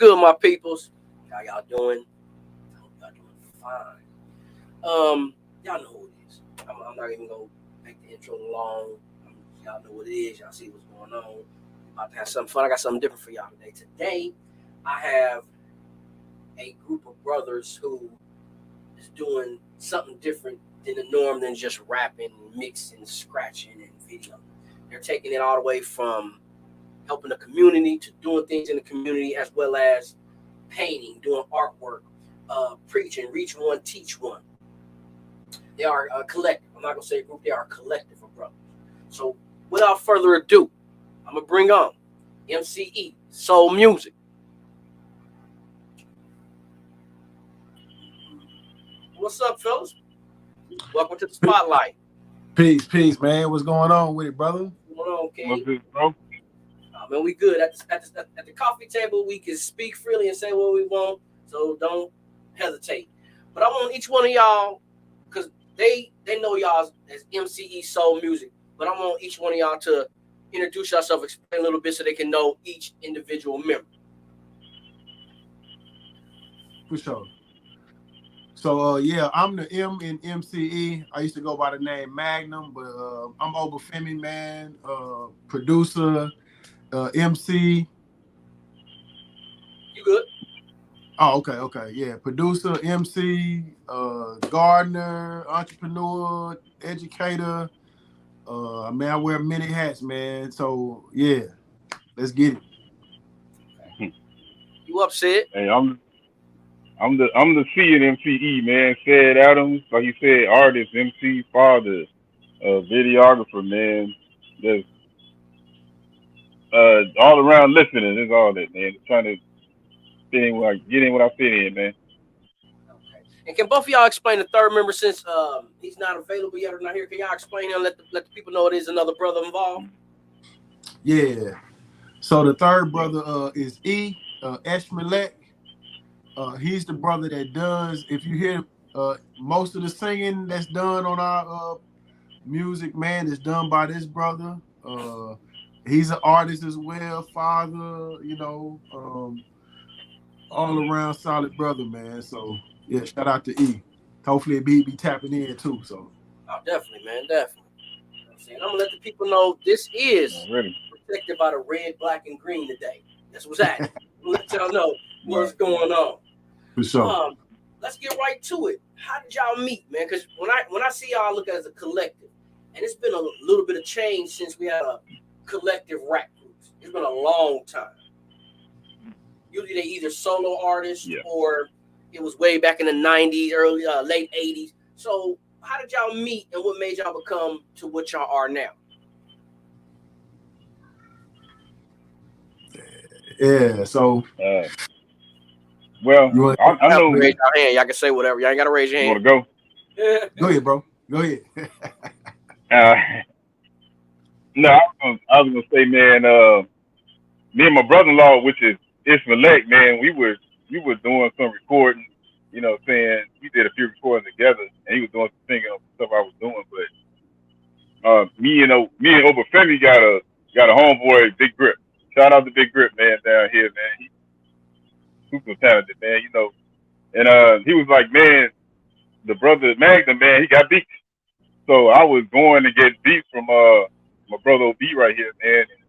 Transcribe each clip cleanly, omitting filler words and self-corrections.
good, my peoples? How y'all doing? I hope y'all doing fine. Y'all know who it is. I'm not even gonna make the intro long. Y'all know what it is. Y'all see what's going on. About to have something fun. I got something different for y'all today. Today, I have a group of brothers who is doing something different than the norm than just rapping, mixing, scratching, and video. They're taking it all the way from helping the community to doing things in the community, as well as painting, doing artwork, preaching, reach one, teach one. They are a collective. I'm not gonna say a group. They are a collective of brothers. So, without further ado, I'm gonna bring on MCE Solmuzik. What's up, fellas? Welcome to the spotlight. Peace, man. What's going on with it, brother? What's going on, King? What's this, bro? Man, we good at the coffee table. We can speak freely and say what we want, so don't hesitate. But I want each one of y'all, because they know y'all as MCE Solmuzik, but I want each one of y'all to introduce yourself, explain a little bit so they can know each individual member. For sure. So, I'm the M in MCE. I used to go by the name Magnum, but I'm Obafemi, man, producer, MC. You good? Oh, okay. Yeah, producer, MC, gardener, entrepreneur, educator. I wear many hats, man. So, yeah, let's get it. You upset? Hey, I'm the C in MCE, man. Said Adams, like you said, artist, MC, father, videographer, man. Just all around listening. Is all that, man. Just trying to get in what I fit in, man. Okay. And can both of y'all explain the third member since he's not available yet or not here? Can y'all explain him? Let the people know it is another brother involved. Yeah. So the third brother is Eshmelech. He's the brother that does, if you hear most of the singing that's done on our music, man, is done by this brother. He's an artist as well, father, all around solid brother, man. So, yeah, shout out to E. Hopefully be tapping in too. So, oh, definitely, man, definitely. You know what I'm saying? I'm going to let the people know this is protected by the red, black, and green today. That's what's happening. Let y'all know what's going on. For sure. Let's get right to it. How did y'all meet, man? Because when I see y'all look at it as a collective, and it's been a little bit of change since we had a collective rap groups. It's been a long time. Usually they either solo artists or it was way back in the 90s, early late 80s. So how did y'all meet and what made y'all become to what y'all are now? Yeah, so well, I know. Raise your hand. Y'all can say whatever. Y'all ain't gotta raise your hand. You want to go? Go ahead, bro. Go ahead. No, I was gonna say, man. Me and my brother-in-law, which is Ismailek, man, we were doing some recording. You know, saying we did a few recordings together, and he was doing some singing on stuff I was doing. But me and Obafemi got a homeboy, Big Grip. Shout out to Big Grip, man, down here, man. He's super talented, man. And he was like, man, the brother Magnum, man, he got beats. So I was going to get beats from my brother OB right here, man. And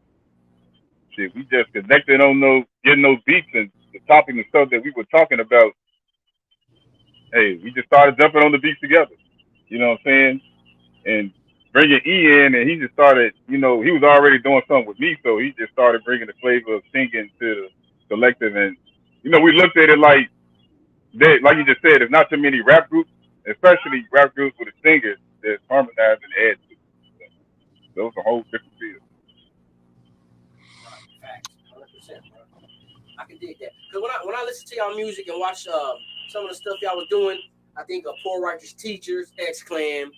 shit, we just connected on getting those beats and the topic and stuff that we were talking about. Hey, we just started jumping on the beats together. You know what I'm saying? And bringing E in, and he just started, he was already doing something with me, so he just started bringing the flavor of singing to the collective. And, we looked at it like you just said, there's not too many rap groups, especially rap groups with a singer that's harmonized and add to it. So it's a whole different field. Facts, 100%, bro. I can dig that. Because when I listen to y'all music and watch some of the stuff y'all was doing, I think of Poor Righteous Teachers, X-Clan,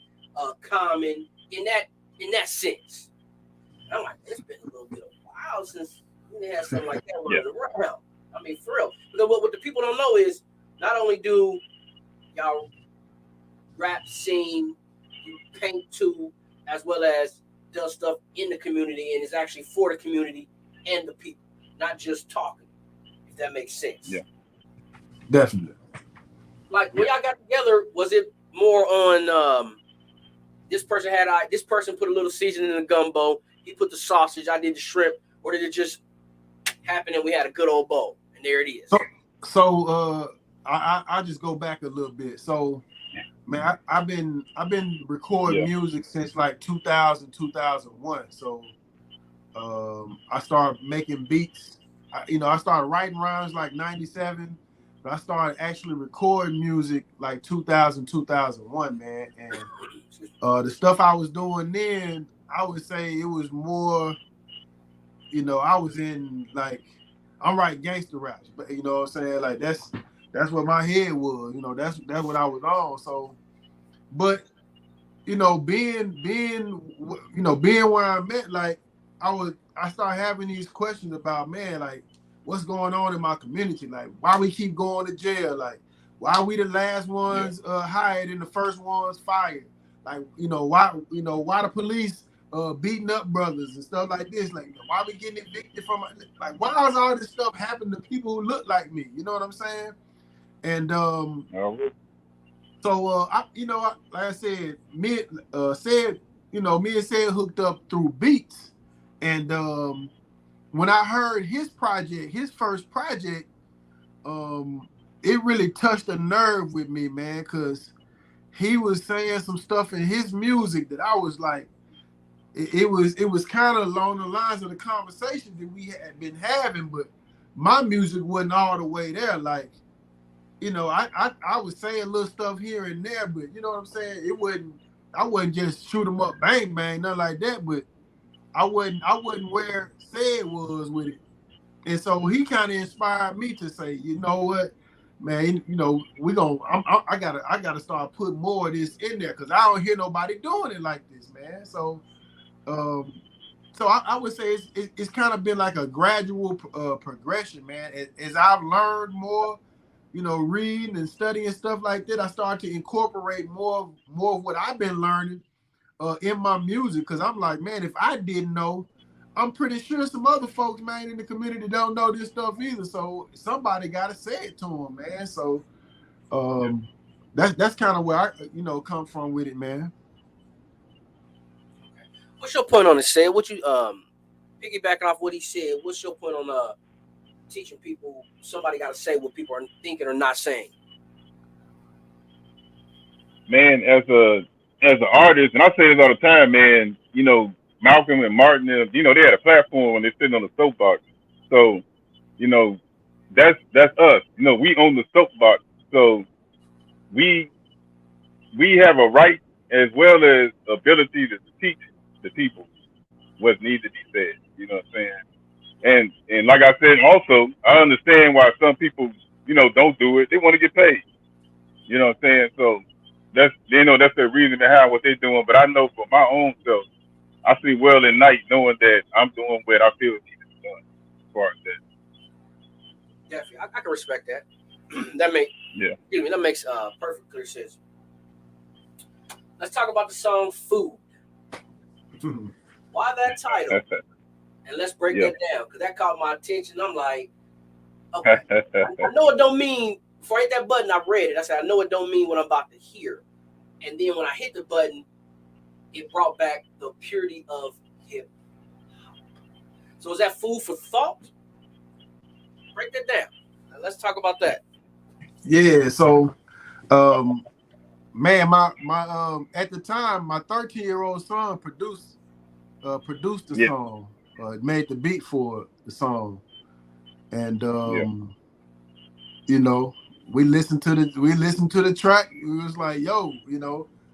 Common, in that sense. And I'm like, it's been a little bit of a while since we had something like that when it was around. I mean, for real. But what the people don't know is not only do y'all rap, sing, you paint too, as well as does stuff in the community and is actually for the community and the people, not just talking. You if that makes sense. Yeah. Definitely. Like when y'all got together, was it more on this person put a little seasoning in the gumbo, he put the sausage, I did the shrimp, or did it just happen and we had a good old bowl and there it is? So I just go back a little bit. So man, I've been recording Yeah. music since like 2000, 2001. So I started making beats. I started writing rhymes like 97, but I started actually recording music like 2000, 2001, man. And the stuff I was doing then, I would say it was more, I was in like, I'm writing gangster raps, but you know what I'm saying? Like that's what my head was, that's what I was on. So, but being where I'm at, like I started having these questions about, man, like what's going on in my community? Like why we keep going to jail? Like why we the last Yeah. ones hired and the first ones fired? Like, why the police beating up brothers and stuff like this? Like why we getting evicted from, like why is all this stuff happening to people who look like me? You know what I'm saying? And so like I said, me and Said hooked up through beats, and when I heard his first project, it really touched a nerve with me, man, because he was saying some stuff in his music that I was like, it was kind of along the lines of the conversations that we had been having, but my music wasn't all the way there, like. I was saying little stuff here and there, but you know what I'm saying? I wasn't just shoot 'em up, bang, bang, nothing like that, but I wasn't where Said was with it. And so he kind of inspired me to say, you know what, man, I gotta start putting more of this in there because I don't hear nobody doing it like this, man. So, um, I would say it's kind of been like a gradual progression, man. As I've learned more, reading and studying stuff like that, I started to incorporate more of what I've been learning in my music. Because I'm like, man, if I didn't know, I'm pretty sure some other folks, man, in the community don't know this stuff either. So somebody got to say it to them, man. So Yeah. that's kind of where I, come from with it, man. What's your point on it, Said? What you piggybacking off what he said? What's your point on teaching people somebody got to say what people are thinking or not saying? Man, as an artist, and I say this all the time, man. Malcolm and Martin, they had a platform when they're sitting on the soapbox. So, you know, that's us. We own the soapbox. So we we have a right as well as ability to teach the people what needs to be said. You know what I'm saying? And like I said, also I understand why some people don't do it. They want to get paid. You know what I'm saying? So that's the reason behind what they're doing. But I know for my own self, I sleep well at night knowing that I'm doing what I feel needs to be done as far as that. Definitely, I can respect that. that make Yeah. excuse me, that makes perfect clear sense. Let's talk about the song "Food." Why that title? And let's break Yeah. that down because that caught my attention. I'm like, okay, I know it don't mean. Before I hit that button, I read it. I said, I know it don't mean what I'm about to hear. And then when I hit the button, it brought back the purity of hip hop. So is that food for thought? Break that down. Now let's talk about that. Yeah. So, man, my at the time, my 13-year-old son produced the Yeah. song, made the beat for the song, and Yeah. you know, we listened to the track. It was like, yo,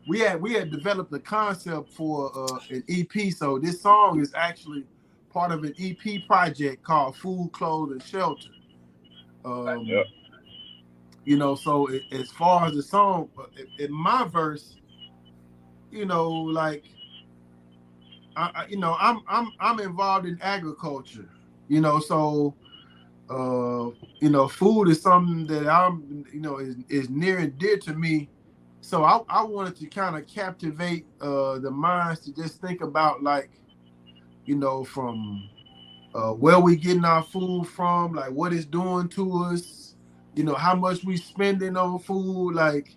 we had developed a concept for an EP. So this song is actually part of an EP project called Food, Clothes, and Shelter. Okay. Yeah. So as far as the song, in my verse, like I'm involved in agriculture, so food is something that is near and dear to me. So I wanted to kind of captivate the minds to just think about, like, from where we getting our food from, like what it's doing to us, how much we spending on food, like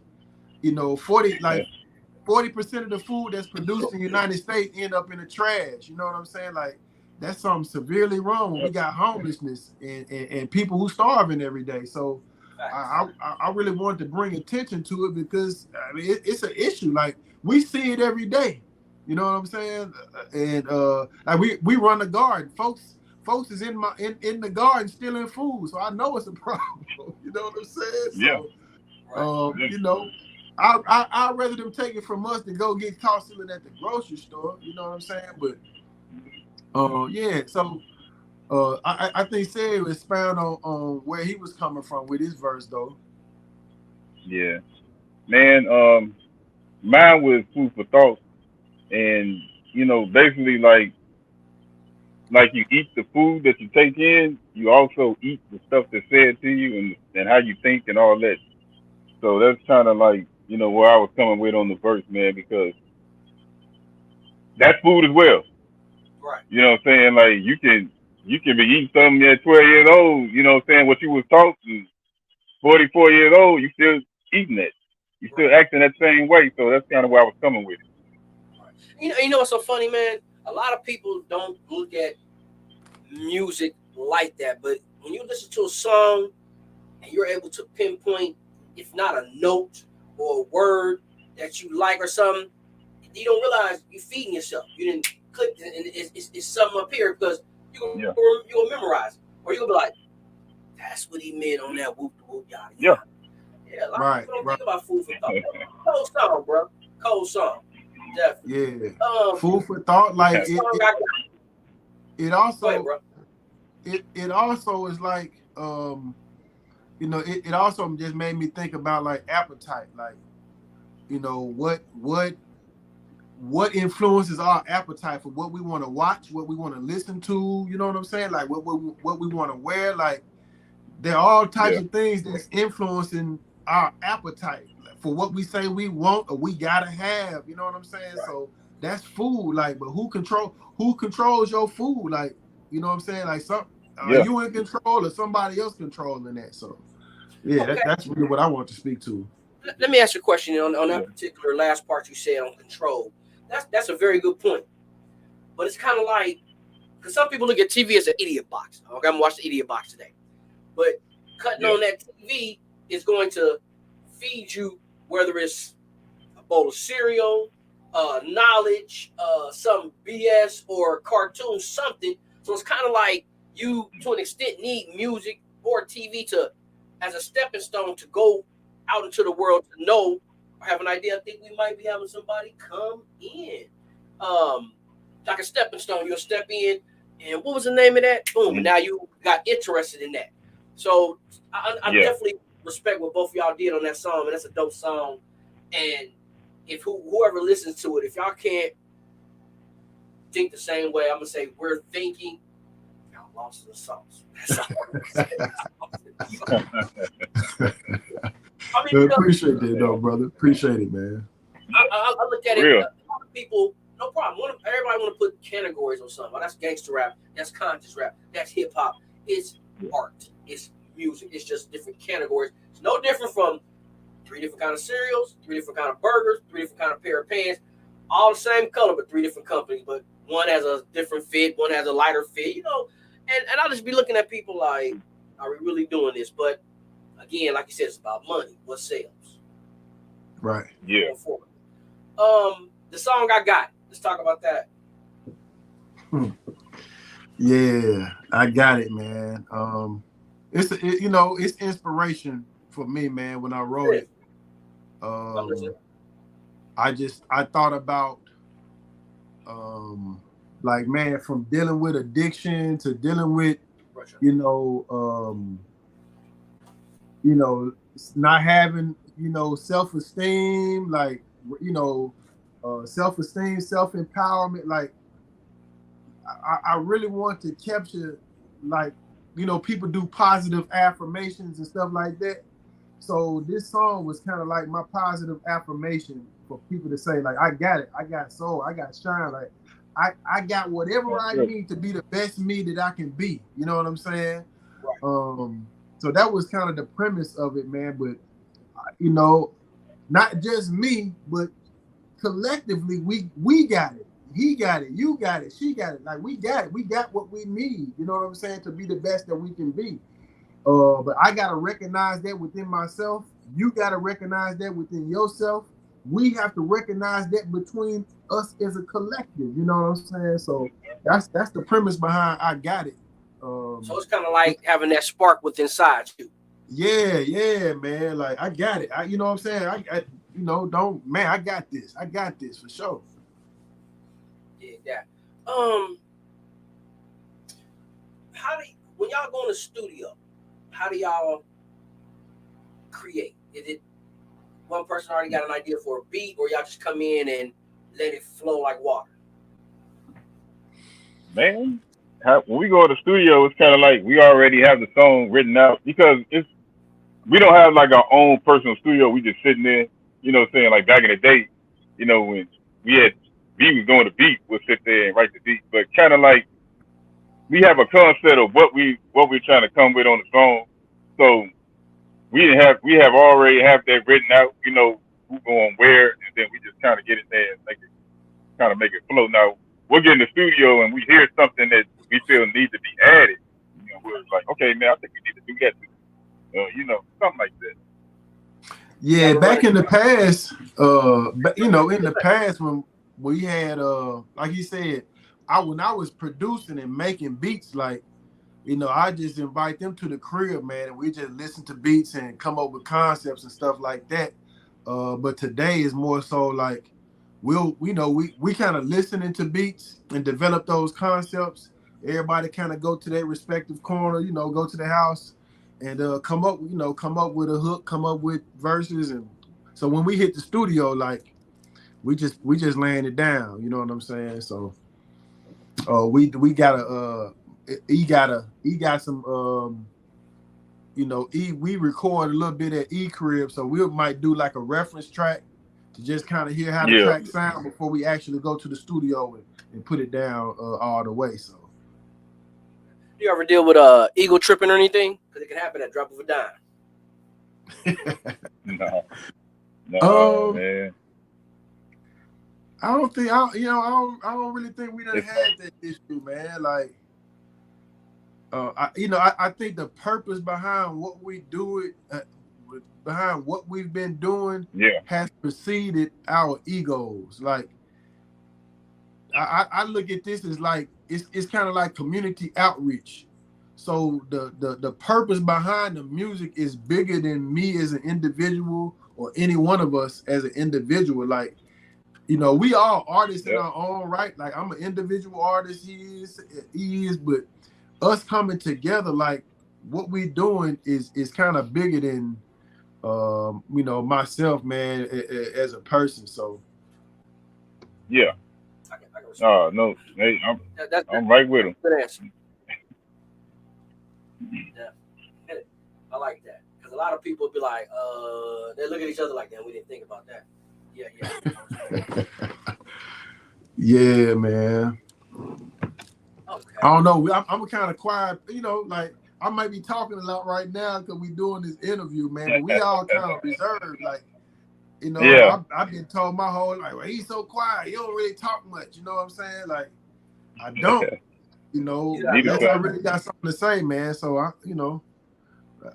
40% of the food that's produced in the United States end up in the trash. You know what I'm saying? Like that's something severely wrong. We got homelessness and people who starving every day. So I really wanted to bring attention to it because I mean it's an issue. Like we see it every day. You know what I'm saying? And like we run the garden. Folks is in the garden stealing food. So I know it's a problem. You know what I'm saying? Yeah. So I'd rather them take it from us than go get caught stealing at the grocery store. You know what I'm saying? But yeah, so I think Sarah would expound on where he was coming from with his verse though. Yeah. Man, mine was food for thought, and basically like you eat the food that you take in, you also eat the stuff that's said to you and how you think and all that. So that's kind of like where I was coming with on the verse, man, because that's food as well. Right. You know what I'm saying? Like you can be eating something at 12 years old. You know what I'm saying? What you was taught, and 44 years old, you still eating it. You still Right. acting that same way. So that's kind of where I was coming with it. Right. You know what's so funny, man? A lot of people don't look at music like that, but when you listen to a song and you're able to pinpoint, if not a note or a word that you like or something, you don't realize you're feeding yourself. You didn't click, and it's something up here because Yeah. you'll memorize it, or you'll be like, "That's what he meant on that whoop whoop yada Yeah. yada." Yeah, a lot of people don't think about food for thought. Cold song, bro. Cold song, definitely. Yeah. Food for thought, like That song I got. it Go also ahead, bro. it also is like it also just made me think about like appetite, like what influences our appetite for what we want to watch, what we want to listen to, you know what I'm saying, like what we want to wear. Like there are all types Yeah. of things that's influencing our appetite for what we say we want or we gotta have, you know what I'm saying? Right. So that's food, like, but who controls your food? Like, you know what I'm saying? Like are Yeah. you in control or somebody else controlling that? So yeah, Okay. that's really what I want to speak to. Let me ask you a question on Yeah. that particular last part you said on control. That's a very good point. But it's kind of like, because some people look at TV as an idiot box. Okay, I'm gonna watch the idiot box today. But cutting Yeah. on that TV is going to feed you, whether it's a bowl of cereal, knowledge, some BS or cartoon, something. So it's kind of like you, to an extent, need music or TV to as a stepping stone to go out into the world to know or have an idea. I think we might be having somebody come in. Like a stepping stone. You'll step in, and what was the name of that? Boom. And now you got interested in that. So I Yeah. definitely respect what both of y'all did on that song, and that's a dope song. And if whoever listens to it, if y'all can't think the same way, I'm gonna say we're thinking. Y'all lost in the sauce. That's all I'm gonna say. I mean, Appreciate that though, brother. Appreciate it, man. I look at it. Real. A lot of people, no problem. Everybody want to put categories on something. Oh, that's gangster rap. That's conscious rap. That's hip hop. It's art. It's music. It's just different categories. It's no different from 3 different kind of cereals, 3 different kind of burgers, 3 different kind of pair of pants, all the same color, but 3 different companies. But one has a different fit, one has a lighter fit. And I'll just be looking at people like, are we really doing this? But again, like you said, it's about money. What sells? Right. Yeah. The song I got. Let's talk about that. Yeah, I got it, man. It's inspiration for me, man. When I wrote it, I thought about, like, man, from dealing with addiction to dealing with, not having, self-esteem, like, self-esteem, self-empowerment, like. I really want to capture, like, people do positive affirmations and stuff like that. So this song was kind of like my positive affirmation for people to say, like, I got it, I got soul, I got shine. Like, I got whatever I need to be the best me that I can be. You know what I'm saying? Right. So that was kind of the premise of it, man. But you know, not just me, but collectively, we got it. He got it. You got it. She got it. Like we got it. We got what we need. You know what I'm saying? To be the best that we can be. But I gotta recognize that within myself. You gotta recognize that within yourself. We have to recognize that between us as a collective. You know what I'm saying? So that's the premise behind I got it. So it's kind of like having that spark within inside you. Yeah, man. Like I got it. You know what I'm saying? Don't man. I got this. I got this for sure. Yeah, that. How do when y'all go in the studio? How do y'all create? Is it one person already got an idea for a beat, or y'all just come in and let it flow like water? Man, when we go to the studio, it's kind of like we already have the song written out because we don't have like our own personal studio. We just sitting there, saying like back in the day, when we had we was doing the beat, we'll sit there and write the beat. But kind of like we have a concept of what we're trying to come with on the song. So we have already have that written out, who going where, and then we just kind of get in there and make it flow. Now we'll get in the studio and we hear something that we feel needs to be added. We're like, okay, man, I think we need to do that too. Something like that. Yeah, back in the past, in the past when we had, like you said, when I was producing and making beats, like, I just invite them to the crib, man, and we just listen to beats and come up with concepts and stuff like that. But today is more so like we kind of listening to beats and develop those concepts. Everybody kind of go to their respective corner, go to the house and come up with a hook, come up with verses, and so when we hit the studio, like we just laying it down. You know what I'm saying? So we gotta he got some we record a little bit at E crib, so we might do like a reference track to just kind of hear how the track sound before we actually go to the studio and put it down all the way. So you ever deal with ego tripping or anything? Because it can happen at drop of a dime. No, man. I don't don't really think we done had that issue, man. Like, I think the purpose behind what we do behind what we've been doing, has preceded our egos. Like, I look at this as like it's kind of like community outreach. So the purpose behind the music is bigger than me as an individual or any one of us as an individual. Like, we all artists in our own right. Like, I'm an individual artist, he is, but us coming together, like what we doing is kind of bigger than myself, man, as a person. So yeah. No, hey, I'm right with him. Good answer. Yeah. I like that. Because a lot of people be like, they look at each other like, damn, we didn't think about that. Yeah. Yeah, man. Okay. I don't know. I'm kind of quiet, like I might be talking a lot right now because we doing this interview, man. But we all kind of reserved, like, I've been told my whole life, well, he's so quiet, he don't really talk much. You know what I'm saying? Like, I don't. Unless I really got something to say, man. So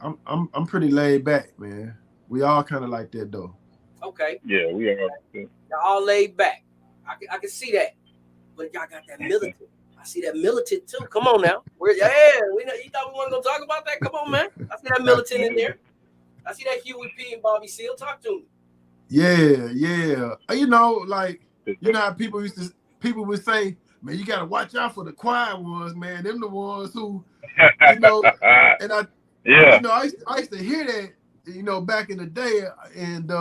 I'm pretty laid back, man. We all kind of like that though. Okay. Yeah, we are. Y'all all laid back. I can see that, but y'all got that militant. I see that militant too. Come on now. We know you thought we weren't gonna talk about that. Come on, man. I see that militant in there. I see that Huey P and Bobby Seale. Talk to me. Yeah. Like, how people would say, man, you gotta watch out for the quiet ones, man. Them the ones who, and I used to hear that, back in the day, and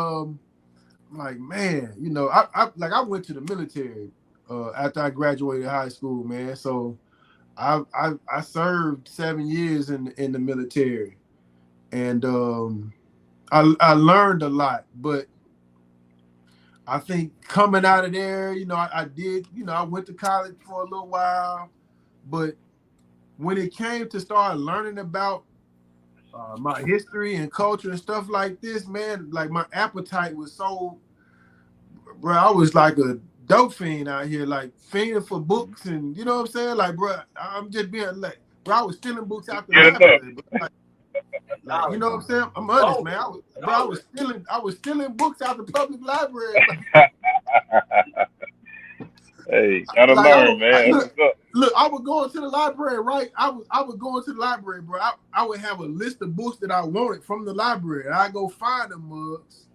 like, man, I went to the military after I graduated high school, man. So I served 7 years in the military, and I learned a lot, but I think coming out of there, I did, I went to college for a little while, but when it came to start learning about my history and culture and stuff like this, man, like my appetite was so, bro, I was like a dope fiend out here, like fiending for books, and you know what I'm saying, like, bro, I'm just being like, bro, I was stealing books out the Get enough. library, bro. Like, you Knowledge. know what I'm saying? I'm honest, man. I was stealing books out the public library. Hey, gotta Like learn, man. That's what's up. look, I would go into the library, right? I would go into the library, bro. I would have a list of books that I wanted from the library. I go find them mugs,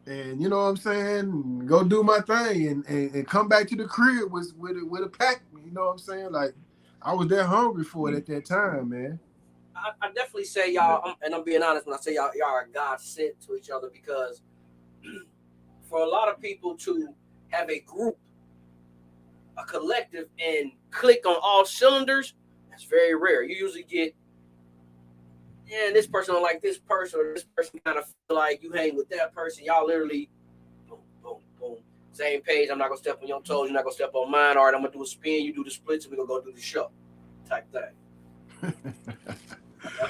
and you know what I'm saying, go do my thing, and come back to the crib with a pack. You know what I'm saying? Like I was that hungry for it at that time, man. I definitely say y'all, and I'm being honest when I say y'all are God sent to each other, because for a lot of people to have a group, a collective, and click on all cylinders, that's very rare. You usually get, yeah, this person don't like this person, or this person kind of feel like you hang with that person. Y'all literally, boom, boom, boom, same page. I'm not gonna step on your toes. You're not gonna step on mine. All right, I'm gonna do a spin. You do the splits, and we're gonna go do the show, type thing.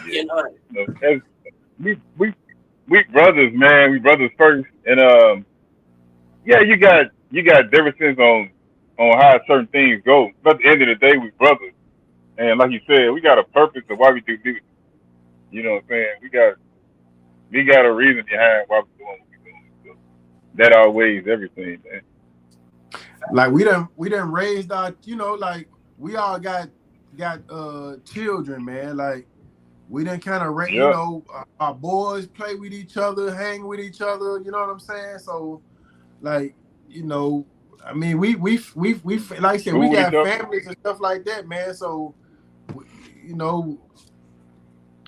Being honest. As we brothers, man. We brothers first, and yeah, you got differences on how certain things go. But at the end of the day, we brothers, and like you said, we got a purpose of why we do music. You know what I'm saying? We got a reason behind why we're doing what we're doing. So that outweighs everything, man. Like we done raised our, like we all got children, man. Like we done kind of, Yeah. our boys play with each other, hang with each other. You know what I'm saying? So, like, I mean, we like I said, we School with each got other. families and stuff like that, man. So, you know,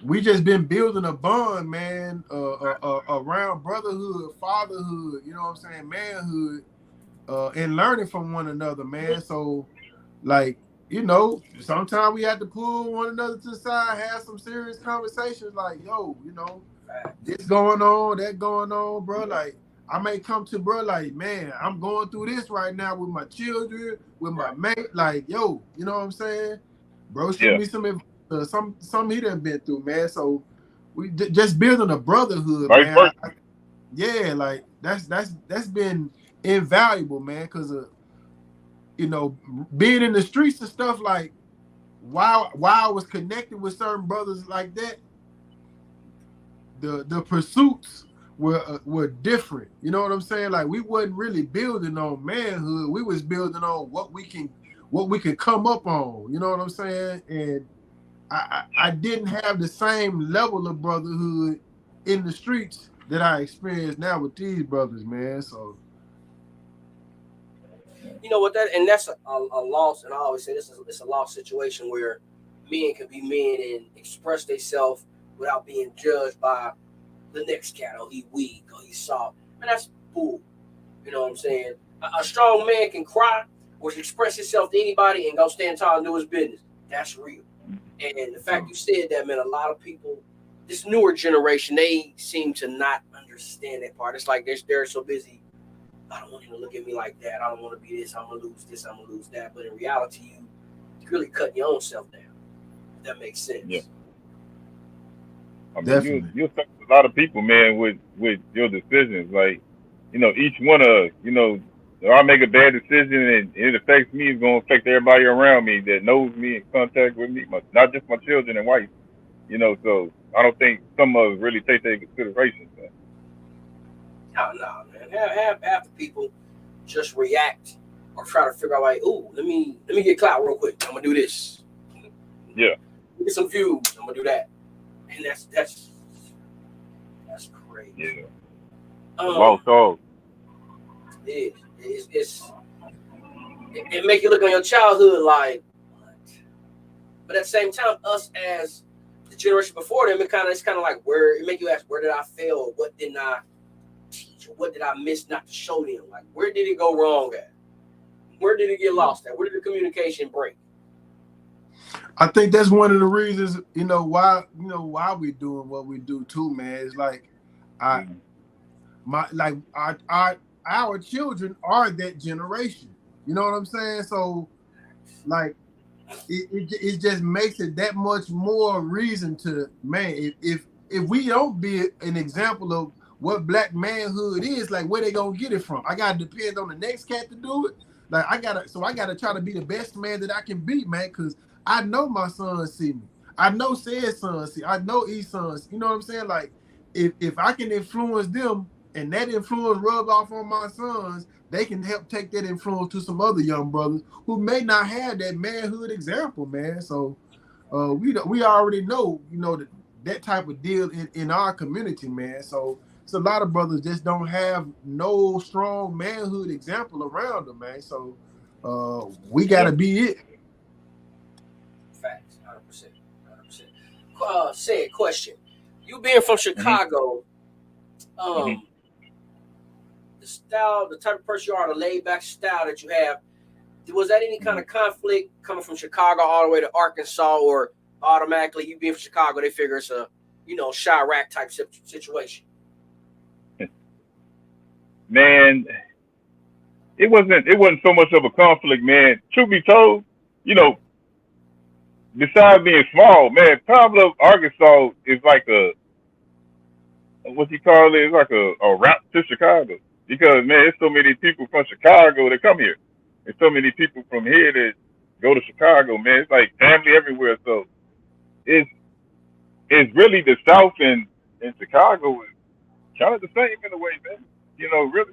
we just been building a bond, man, around brotherhood, fatherhood. You know what I'm saying? Manhood, and learning from one another, man. So, like, sometimes we have to pull one another to the side, have some serious conversations, like, yo, this going on, that going on, bro. Like, I may come to bro, like, man, I'm going through this right now with my children, with my mate, like, yo, you know what I'm saying? Bro, shoot Yeah. me some he done been through, man. So we just building a brotherhood, Vice man. versa. Yeah, like that's been invaluable, man, because being in the streets and stuff, like while I was connected with certain brothers like that, the pursuits were different. You know what I'm saying? Like we wasn't really building on manhood. We was building on what we can come up on. You know what I'm saying? And I didn't have the same level of brotherhood in the streets that I experience now with these brothers, man. So You know what that's a loss, and I always say it's a lost situation where men can be men and express themselves without being judged by the next cat. Oh, he weak, or he soft. Man, that's bull. You know what I'm saying? A strong man can cry or express himself to anybody and go stand tall and do his business. That's real. And the fact you said that, man, a lot of people, this newer generation, they seem to not understand that part. It's like they're so busy. I don't want him to look at me like that. I don't want to be this. I'm gonna lose this. I'm gonna lose that. But in reality, you really cutting your own self down. If that makes sense. Yeah. I mean, definitely. you affect a lot of people, man, with your decisions. Like, each one of us, if I make a bad decision and it affects me, it's gonna affect everybody around me that knows me in contact with me, not just my children and wife. So I don't think some of us really take that into consideration. Man. No, man. Half the people just react or try to figure out like, ooh, let me get clout real quick. I'm gonna do this. Yeah. Get some views. I'm gonna do that. And that's crazy. Yeah. Lost cause. It make you look on your childhood like what? But at the same time, us as the generation before them, it's kind of like it make you ask, where did I fail? What didn't I teach? Or what did I miss not to show them? Like, where did it go wrong at? Where did it get lost at? Where did the communication break? I think that's one of the reasons, why we doing what we do too, man. It's like I our children are that generation. You know what I'm saying? So, like, it just makes it that much more reason to, man, if we don't be an example of what black manhood is, like, where they gonna get it from? I gotta depend on the next cat to do it. Like, I gotta try to be the best man that I can be, man, because I know my sons see me. I know said sons see. I know E sons. You know what I'm saying? Like, if I can influence them and that influence rub off on my sons, they can help take that influence to some other young brothers who may not have that manhood example, man. So we already know, you know, that type of deal in our community, man. So it's a lot of brothers just don't have no strong manhood example around them, man. So we gotta be it. Facts, 100%, 100%. Said question. You being from Chicago, the style, the type of person you are, the laid back style that you have, was that any kind of conflict coming from Chicago all the way to Arkansas, or automatically you being from Chicago, they figure it's a, you know, Chirac type situation? Man, it wasn't so much of a conflict, man. Truth be told, you know, besides being small, man, Pablo, Arkansas is like what you call it? It's like a route to Chicago. Because, man, there's so many people from Chicago that come here. There's so many people from here that go to Chicago, man. It's like family everywhere. So it's really the South and Chicago is kind of the same in a way, man. You know, really.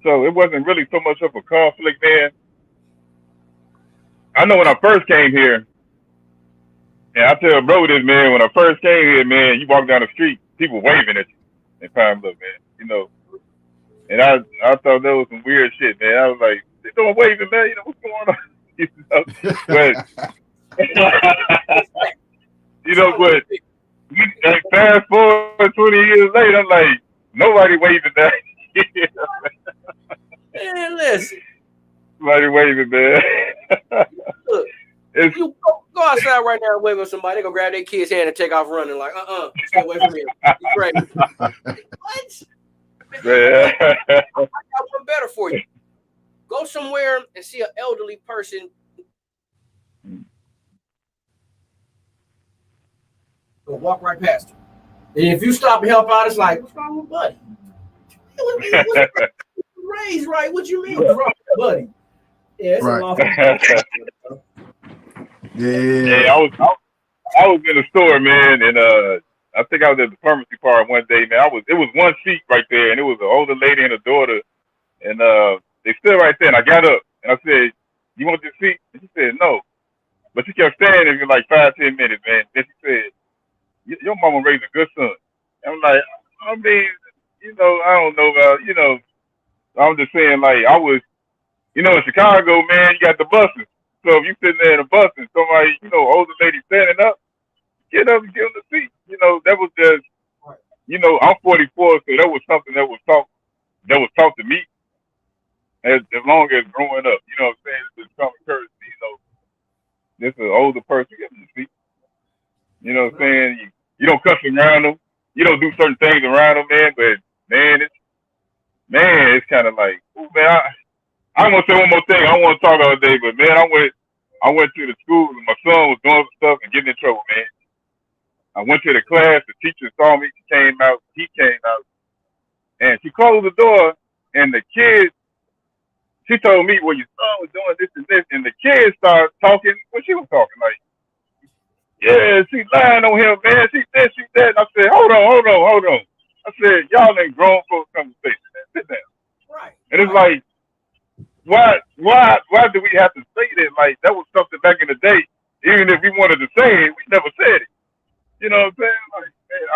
So it wasn't really so much of a conflict, man. I know when I first came here, and I tell bro this, man, when I first came here, man, you walk down the street, people waving at you in Pine Bluff, man. You know. And I thought that was some weird shit, man. I was like, they doing waving, man. You know, what's going on? You know, but you know, but like, fast forward 20 years later, I'm like, nobody waving that. Man, listen. Nobody waving, man. Look, you go outside right now and wave at somebody, they're gonna grab their kid's hand and take off running like, stay away from me. You crazy. What? Man, I got one better for you. Go somewhere and see an elderly person. Go walk right past her. And if you stop and help out, it's like, what's wrong with buddy? Raised right? What you mean, what's wrong with buddy? Yeah, it's right. a long Yeah, I was in the store, man, and I think I was at the pharmacy part one day, man. It was one seat right there, and it was an older lady and a daughter, and they stood right there, and I got up and I said, "You want this seat?" And she said, "No," but she kept standing there for like 5-10 minutes, man. Then she said, "Your mama raised a good son." And I'm like, I mean, you know, I don't know about, you know, I'm just saying, like, I was, you know, in Chicago, man, you got the buses. So if you sitting there in a bus and somebody, you know, older lady standing up, get up and give them the seat. You know, that was just, you know, I'm 44, so that was something that was taught to me as long as growing up. You know what I'm saying? It's just common courtesy, you know. Just an older person, give them the seat. You know what I'm saying? You don't cuss around them. You don't do certain things around them, man. But man, it's kind of like, ooh, man. I'm gonna say one more thing. I don't want to talk all day, but man, I went to the school and my son was doing some stuff and getting in trouble, man. I went to the class. The teacher saw me. He came out, and she closed the door. And the kid, she told me, "Well, your son was doing this and this," and the kid started talking. Well, she was talking like, "Yeah, she lying on him, man. She this, she that." And I said, "Hold on." I said, "Y'all ain't grown folks conversation, man. Sit down." Right. And it's like, why do we have to say that? Like, that was something back in the day. Even if we wanted to say it, we never said it. You know what I'm saying? Like, man,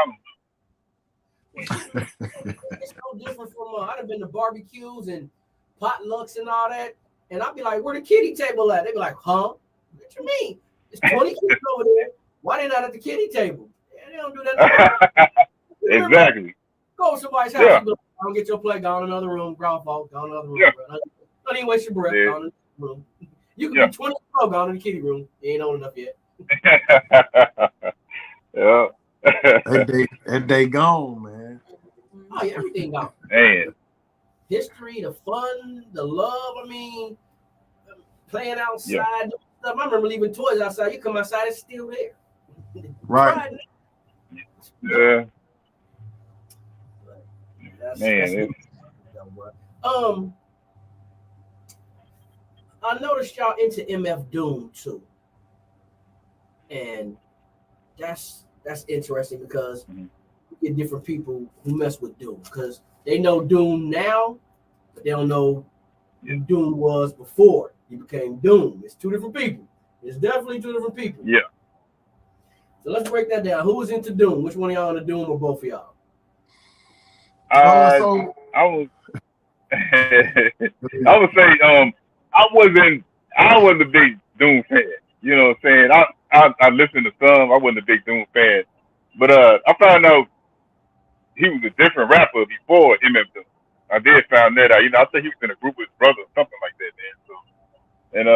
It's no different from I've been to barbecues and potlucks and all that, and I'll be like, "Where the kiddie table at?" They be like, "Huh? What you mean? It's 20 kids over there. Why they not at the kiddie table?" Yeah, they don't do that. Exactly. Go to somebody's house. Yeah. Go get your plate. Go in another room. Ground fault. Go in another room. Yeah. Don't even waste your breath. Yeah. Go in the room. You can be 20 gone in the kiddie room. You ain't old enough yet. Yeah. that day gone, man. Oh yeah, everything gone. Man. history, the fun, the love. I mean, playing Yeah. outside. I remember leaving toys outside. You come outside, it's still there. Right. Try it. Yeah. That's Man, I noticed y'all into MF Doom too, and that's interesting because Mhm. you get different people who mess with Doom because they know Doom now, but they don't know Yeah. who Doom was before he became Doom. It's two different people. It's definitely two different people. Yeah. So let's break that down. Who was into Doom? Which one of y'all into Doom or both of y'all? I So I was I would say I wasn't I wasn't a big Doom fan. You know what I'm saying? I listened to some. I wasn't a big Doom fan, but I found out he was a different rapper before MF Doom. I did find that out. You know, I think he was in a group with his brother, or something like that, man. So, and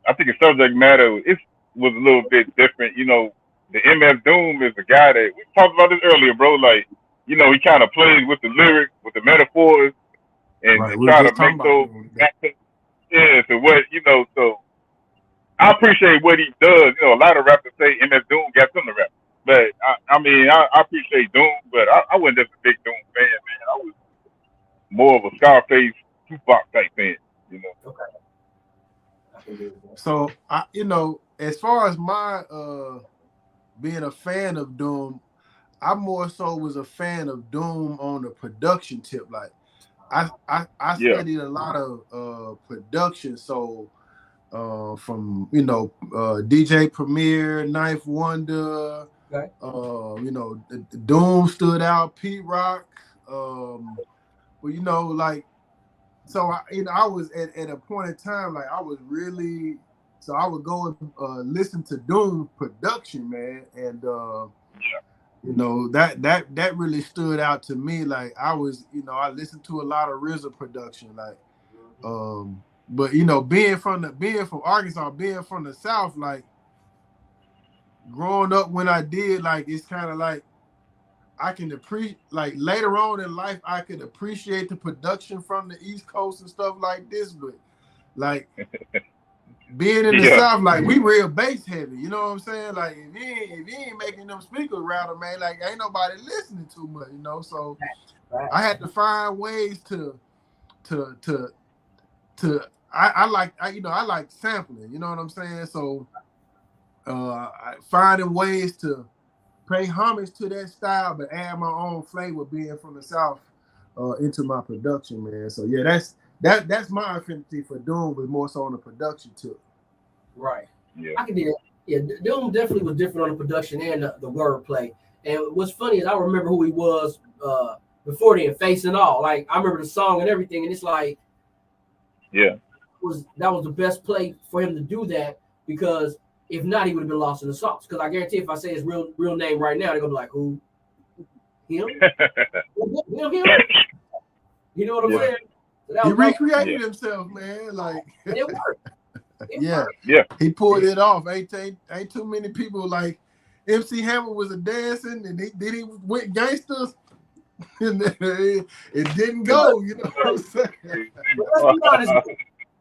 I think his subject matter was a little bit different. You know, the MF Doom is a guy that we talked about this earlier, bro. Like, you know, he kind of plays with the lyrics, with the metaphors, right, and we were try to just talking make about those. Doom today. Yeah. So what you know, so I appreciate what he does. You know, a lot of rappers say MF Doom got some to rap. But I mean, I appreciate Doom, but I wasn't just a big Doom fan, man. I was more of a Scarface, Tupac type fan, you know. Okay, I can do that. So as far as my being a fan of Doom, I more so was a fan of Doom on the production tip. Like I Yeah, studied a lot of production. So from DJ Premier, Knife Wonder, Okay. Doom stood out, Pete Rock. Well, like so I was at a point in time like I was really so I would go and listen to Doom production, man, and that really stood out to me. Like I was, I listened to a lot of RZA production, like but being from Arkansas, being from the South, like growing up when I did, like it's kind of like I can appreciate, like later on in life, I could appreciate the production from the East Coast and stuff like this, but like being in the yeah, South, like we real bass heavy, you know what I'm saying? Like if you ain't making them speakers rattle, man, like ain't nobody listening too much, So Right. I had to find ways to I like sampling, you know what I'm saying? So finding ways to pay homage to that style, but add my own flavor, being from the South, into my production, man. So yeah, that's my affinity for Doom, was more so on the production too. Right. yeah, I can do that. Yeah, Doom definitely was different on the production and the wordplay. And what's funny is I remember who he was before then, Face and All. Like I remember the song and everything, and it's like yeah, that was the best play for him to do that because if not, he would have been lost in the sauce. Because I guarantee if I say his real name right now, they're gonna be like, who? Him? Him? You know what I'm yeah, saying? So He that was recreated yeah, himself, man. Like and it worked. It yeah, worked. yeah, he pulled it off. Ain't too many people like MC Hammer was a dancing, and then he went gangsters, and it didn't Look, go. You know what I'm saying? but let's be honest.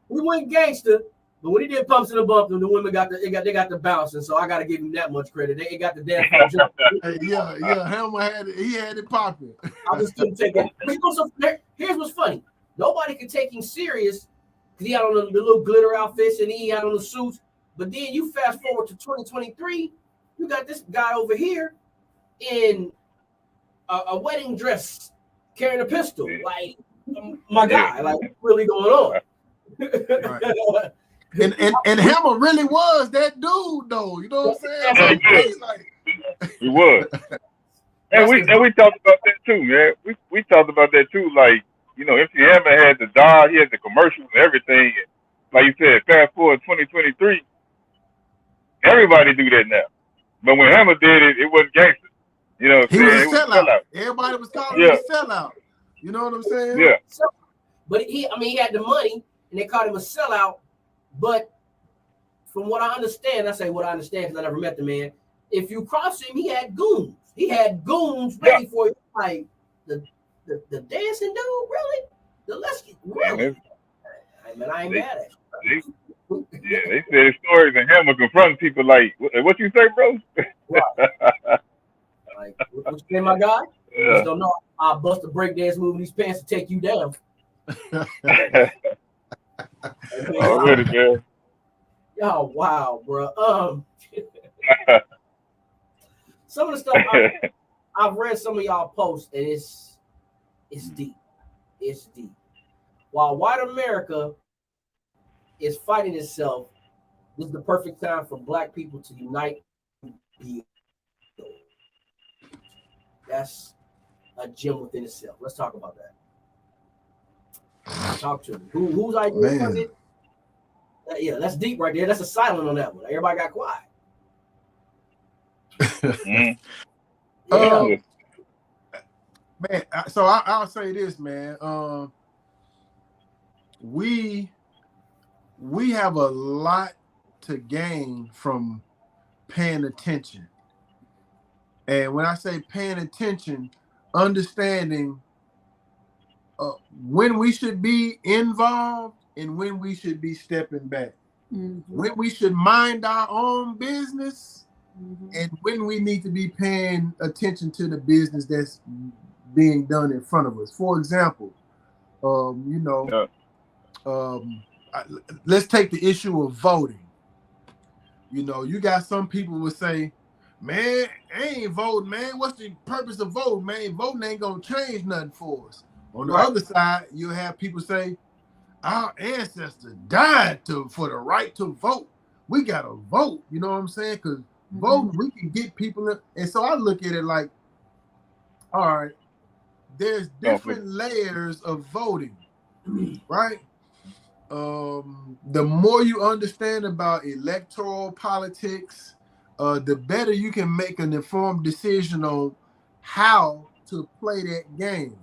We went gangster, but when he did pumps in the bump, the women they got the bounce, and so I got to give him that much credit. They got the dance floor jump. Hey, yeah. Hammer had it popping. I just couldn't take it. But here's what's funny: nobody could take him serious because he had on the little glitter outfits and he had on the suits. But then you fast forward to 2023, you got this guy over here in a wedding dress carrying a pistol. Like my yeah, guy, like what's really going on? Right. And Hammer really was that dude, though. You know what I'm saying? yeah, Like, he was. he's like, He was. And That's we because and we talked about that too, man. We talked about that too. Like, you know, MC Hammer had the dog, he had the commercials and everything. And like you said, fast forward 2023, everybody do that now. But when Hammer did it, it wasn't gangster. You know what I'm he was a saying? It was a sellout. sellout. Everybody was calling him Yeah, a sellout. You know what I'm saying? yeah, but he had the money and they called him a sellout. But from what I understand, I say what I understand because I never met the man. If you cross him, he had goons. He had goons yeah, ready for you. Like the the dancing dude, really? The Lesky, really? Man, I ain't mad at you. They said stories and Hammer confronting people like, what you say, bro? Right. Like, what you say, my guy? You Yeah. just don't know. I'll bust a breakdance move in these pants to take you down. Already, man. Oh, wow, bro. Some of the stuff I've read some of y'all posts, and it's deep. It's deep. While white America is fighting itself, this is the perfect time for black people to unite. That's a gem within itself. Let's talk about that. Talk to me. Whose idea was it? Yeah, that's deep right there. That's a silent on that one. Everybody got quiet. Yeah. Man, so I'll say this, man. We have a lot to gain from paying attention. And when I say paying attention, understanding when we should be involved and when we should be stepping back. When we should mind our own business and when we need to be paying attention to the business that's being done in front of us. For example, let's take the issue of voting. You know, you got some people would say, man, I ain't voting, man. What's the purpose of voting, man? Voting ain't gonna change nothing for us. On the other side, you have people say, our ancestors died for the right to vote. We gotta vote. You know what I'm saying? Because voting, we can get people in. And so I look at it like, all right, there's different layers of voting, right? The more you understand about electoral politics, the better you can make an informed decision on how to play that game.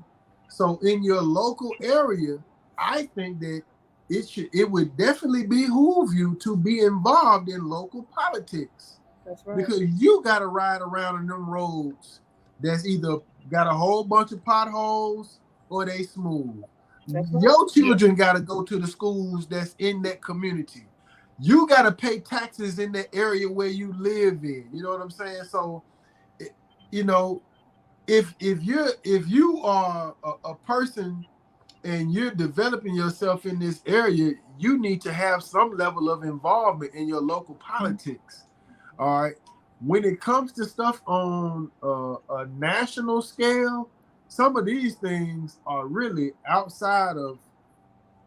So in your local area, I think that it would definitely behoove you to be involved in local politics. That's right. Because you got to ride around in them roads that's either got a whole bunch of potholes or they smooth. Your children got to go to the schools that's in that community. You got to pay taxes in the area where you live in. You know what I'm saying? So, you know, if you are a person and you're developing yourself in this area, you need to have some level of involvement in your local politics. All right. When it comes to stuff on a national scale, some of these things are really outside of,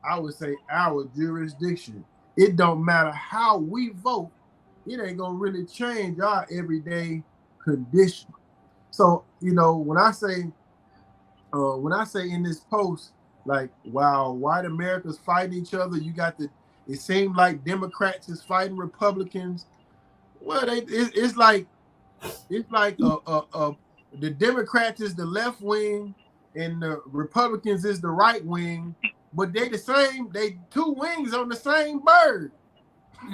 I would say, our jurisdiction. It don't matter how we vote, it ain't gonna really change our everyday condition. So, you know, when I say in this post, like, while white America's fighting each other, it seemed like Democrats is fighting Republicans. Well, it's like the Democrats is the left wing and the Republicans is the right wing, but they the same. They two wings on the same bird.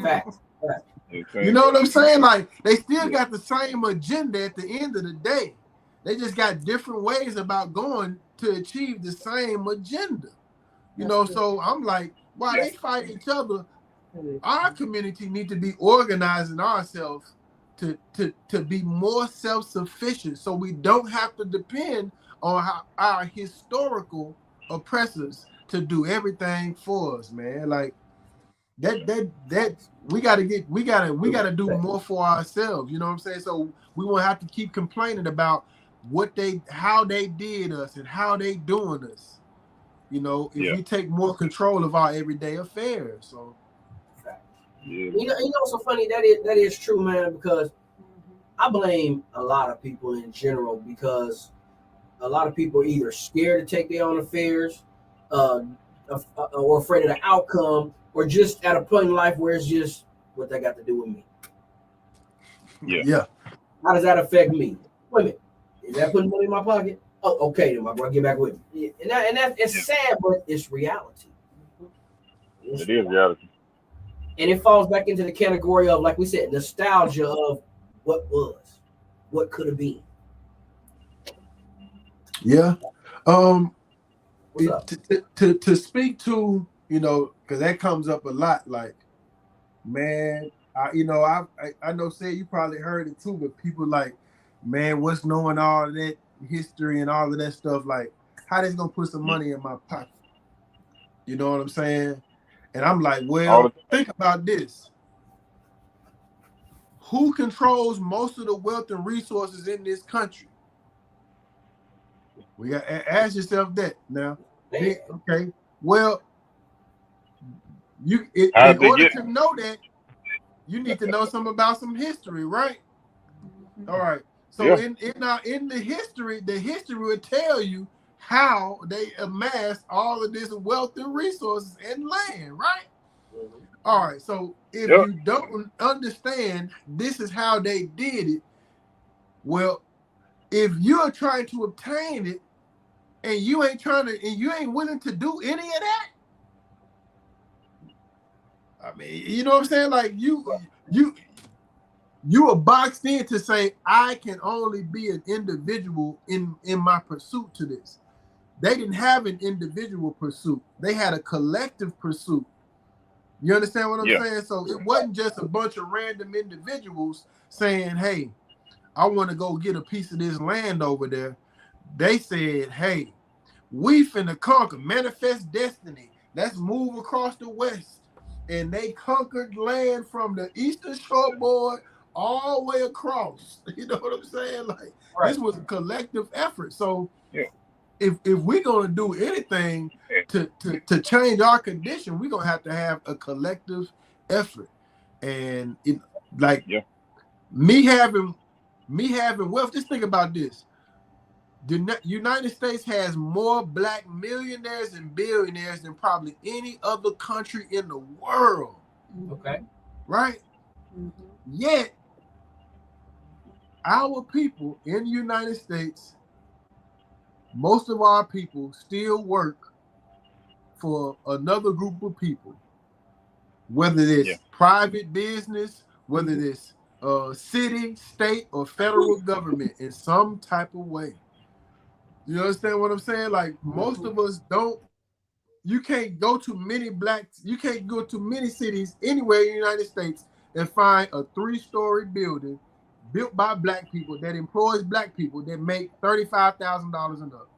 Facts. You know what I'm saying? Like, they still got the same agenda at the end of the day. They just got different ways about going to achieve the same agenda. You know, so I'm like, while they fight each other, our community need to be organizing ourselves to be more self-sufficient, so we don't have to depend on our historical oppressors to do everything for us, man. Like that we gotta do more for ourselves. You know what I'm saying? So we won't have to keep complaining about how they did us and how they doing us. You know, if we take more control of our everyday affairs. So. You know what's so funny? That is true, man, because I blame a lot of people in general, because a lot of people are either scared to take their own affairs, or afraid of the outcome, or just at a point in life where it's just what they got to do with me. Yeah. How does that affect me? Wait a minute. Is that putting money in my pocket? Oh, okay, then my bro, get back with me. And it's sad, but it's reality. It is reality. And it falls back into the category of, like we said, nostalgia of what was, what could have been. Yeah. What's up? To speak to, because that comes up a lot. Like, man, I know, say you probably heard it too, but people like, man, what's knowing all of that history and all of that stuff? Like, how they gonna put some money in my pocket? You know what I'm saying? And I'm like, well, think about this. Who controls most of the wealth and resources in this country? We got ask yourself that now. Okay. Well, in order to know that, you need to know something about some history, right? All right. So in the history would tell you how they amassed all of this wealth and resources and land, right? All right. So if you don't understand this is how they did it, well, if you're trying to obtain it and you ain't willing to do any of that, I mean, you know what I'm saying? Like you are boxed in to say, I can only be an individual in my pursuit to this. They didn't have an individual pursuit. They had a collective pursuit. You understand what I'm saying? So it wasn't just a bunch of random individuals saying, hey, I want to go get a piece of this land over there. They said, hey, we finna conquer, manifest destiny. Let's move across the West. And they conquered land from the Eastern Shoreboard all the way across. You know what I'm saying? Like, this was a collective effort. So if we're gonna do anything to change our condition, we're gonna have to have a collective effort. And me having wealth, just think about this. The United States has more black millionaires and billionaires than probably any other country in the world. Okay. Right? Mm-hmm. Yet, our people in the United States, most of our people still work for another group of people, whether it's private business, whether it's city, state, or federal government in some type of way. You understand what I'm saying? Like, most of us don't. You can't go to many cities anywhere in the United States and find a 3-story building built by black people that employs black people that make $35,000 and up.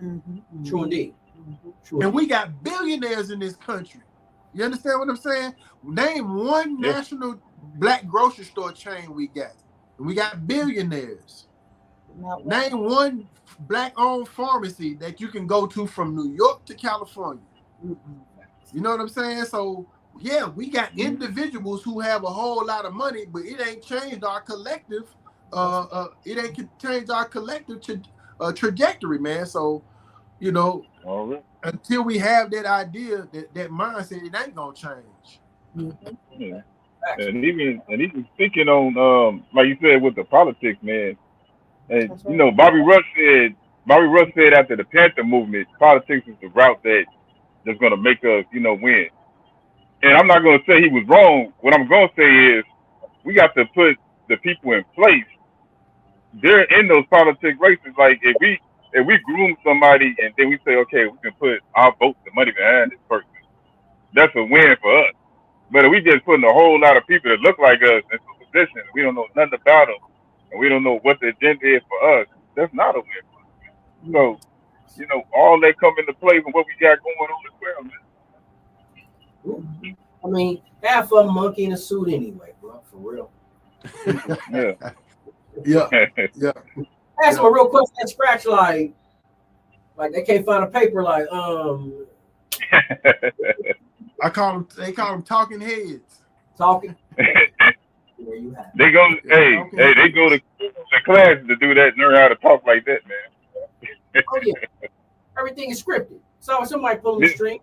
Mm-hmm. True indeed. Mm-hmm. And we got billionaires in this country. You understand what I'm saying? Name one national black grocery store chain we got. And we got billionaires. Name one black-owned pharmacy that you can go to from New York to California. You know what I'm saying? So, yeah, we got individuals who have a whole lot of money, but it ain't changed our collective. It ain't changed our collective trajectory, man. So, until we have that idea, that mindset, it ain't gonna change. Mm-hmm. Yeah. And even thinking on like you said with the politics, man. And Bobby Rush said after the Panther movement, politics is the route that's gonna make us, win. And I'm not gonna say he was wrong. What I'm gonna say is we got to put the people in place. They're in those politics races. Like if we groom somebody and then we say, okay, we can put our votes and money behind this person, that's a win for us. But if we just putting a whole lot of people that look like us in some positions, we don't know nothing about them, and we don't know what the agenda is for us, that's not a win for us. So, all that come into play from what we got going on as well, man. I mean, half of a monkey in a suit anyway, bro, for real. Yeah. Ask them a real question and scratch like they can't find a paper like they call them talking heads. Talking. They go they go to classes to do that, learn how to talk like that, man. Oh yeah. Everything is scripted. So somebody pulling the string.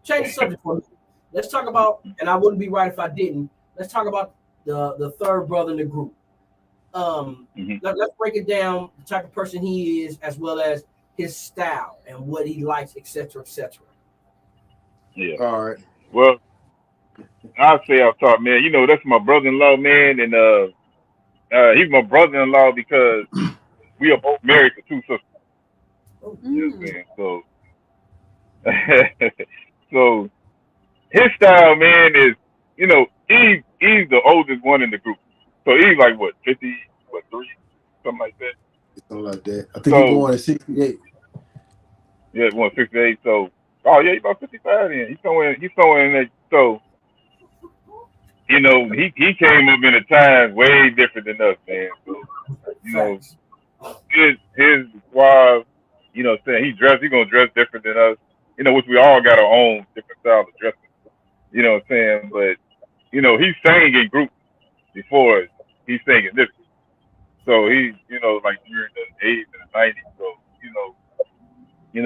Change the subject for me. Let's talk about, and I wouldn't be right if I didn't. Let's talk about the third brother in the group. Let's break it down, the type of person he is, as well as his style and what he likes, etc., etc. Yeah. All right. Well, I'll say off top, man. That's my brother-in-law, man, and he's my brother-in-law because we are both married to 2 sisters. You know what I'm saying? So his style, man, is Eve's the oldest one in the group. So Eve like what 50, what 3, something like that. Something like that. I think he So born at 68. yeah, 168. So oh yeah, he's about 55 then. He's somewhere in that. So he came up in a time way different than us, man. So you know Facts. his wife, he gonna dress different than us. Which we all got our own different style of dressing. You know what I'm saying? But he sang in groups before he sang in this. So he, like during the 80s and the 90s. So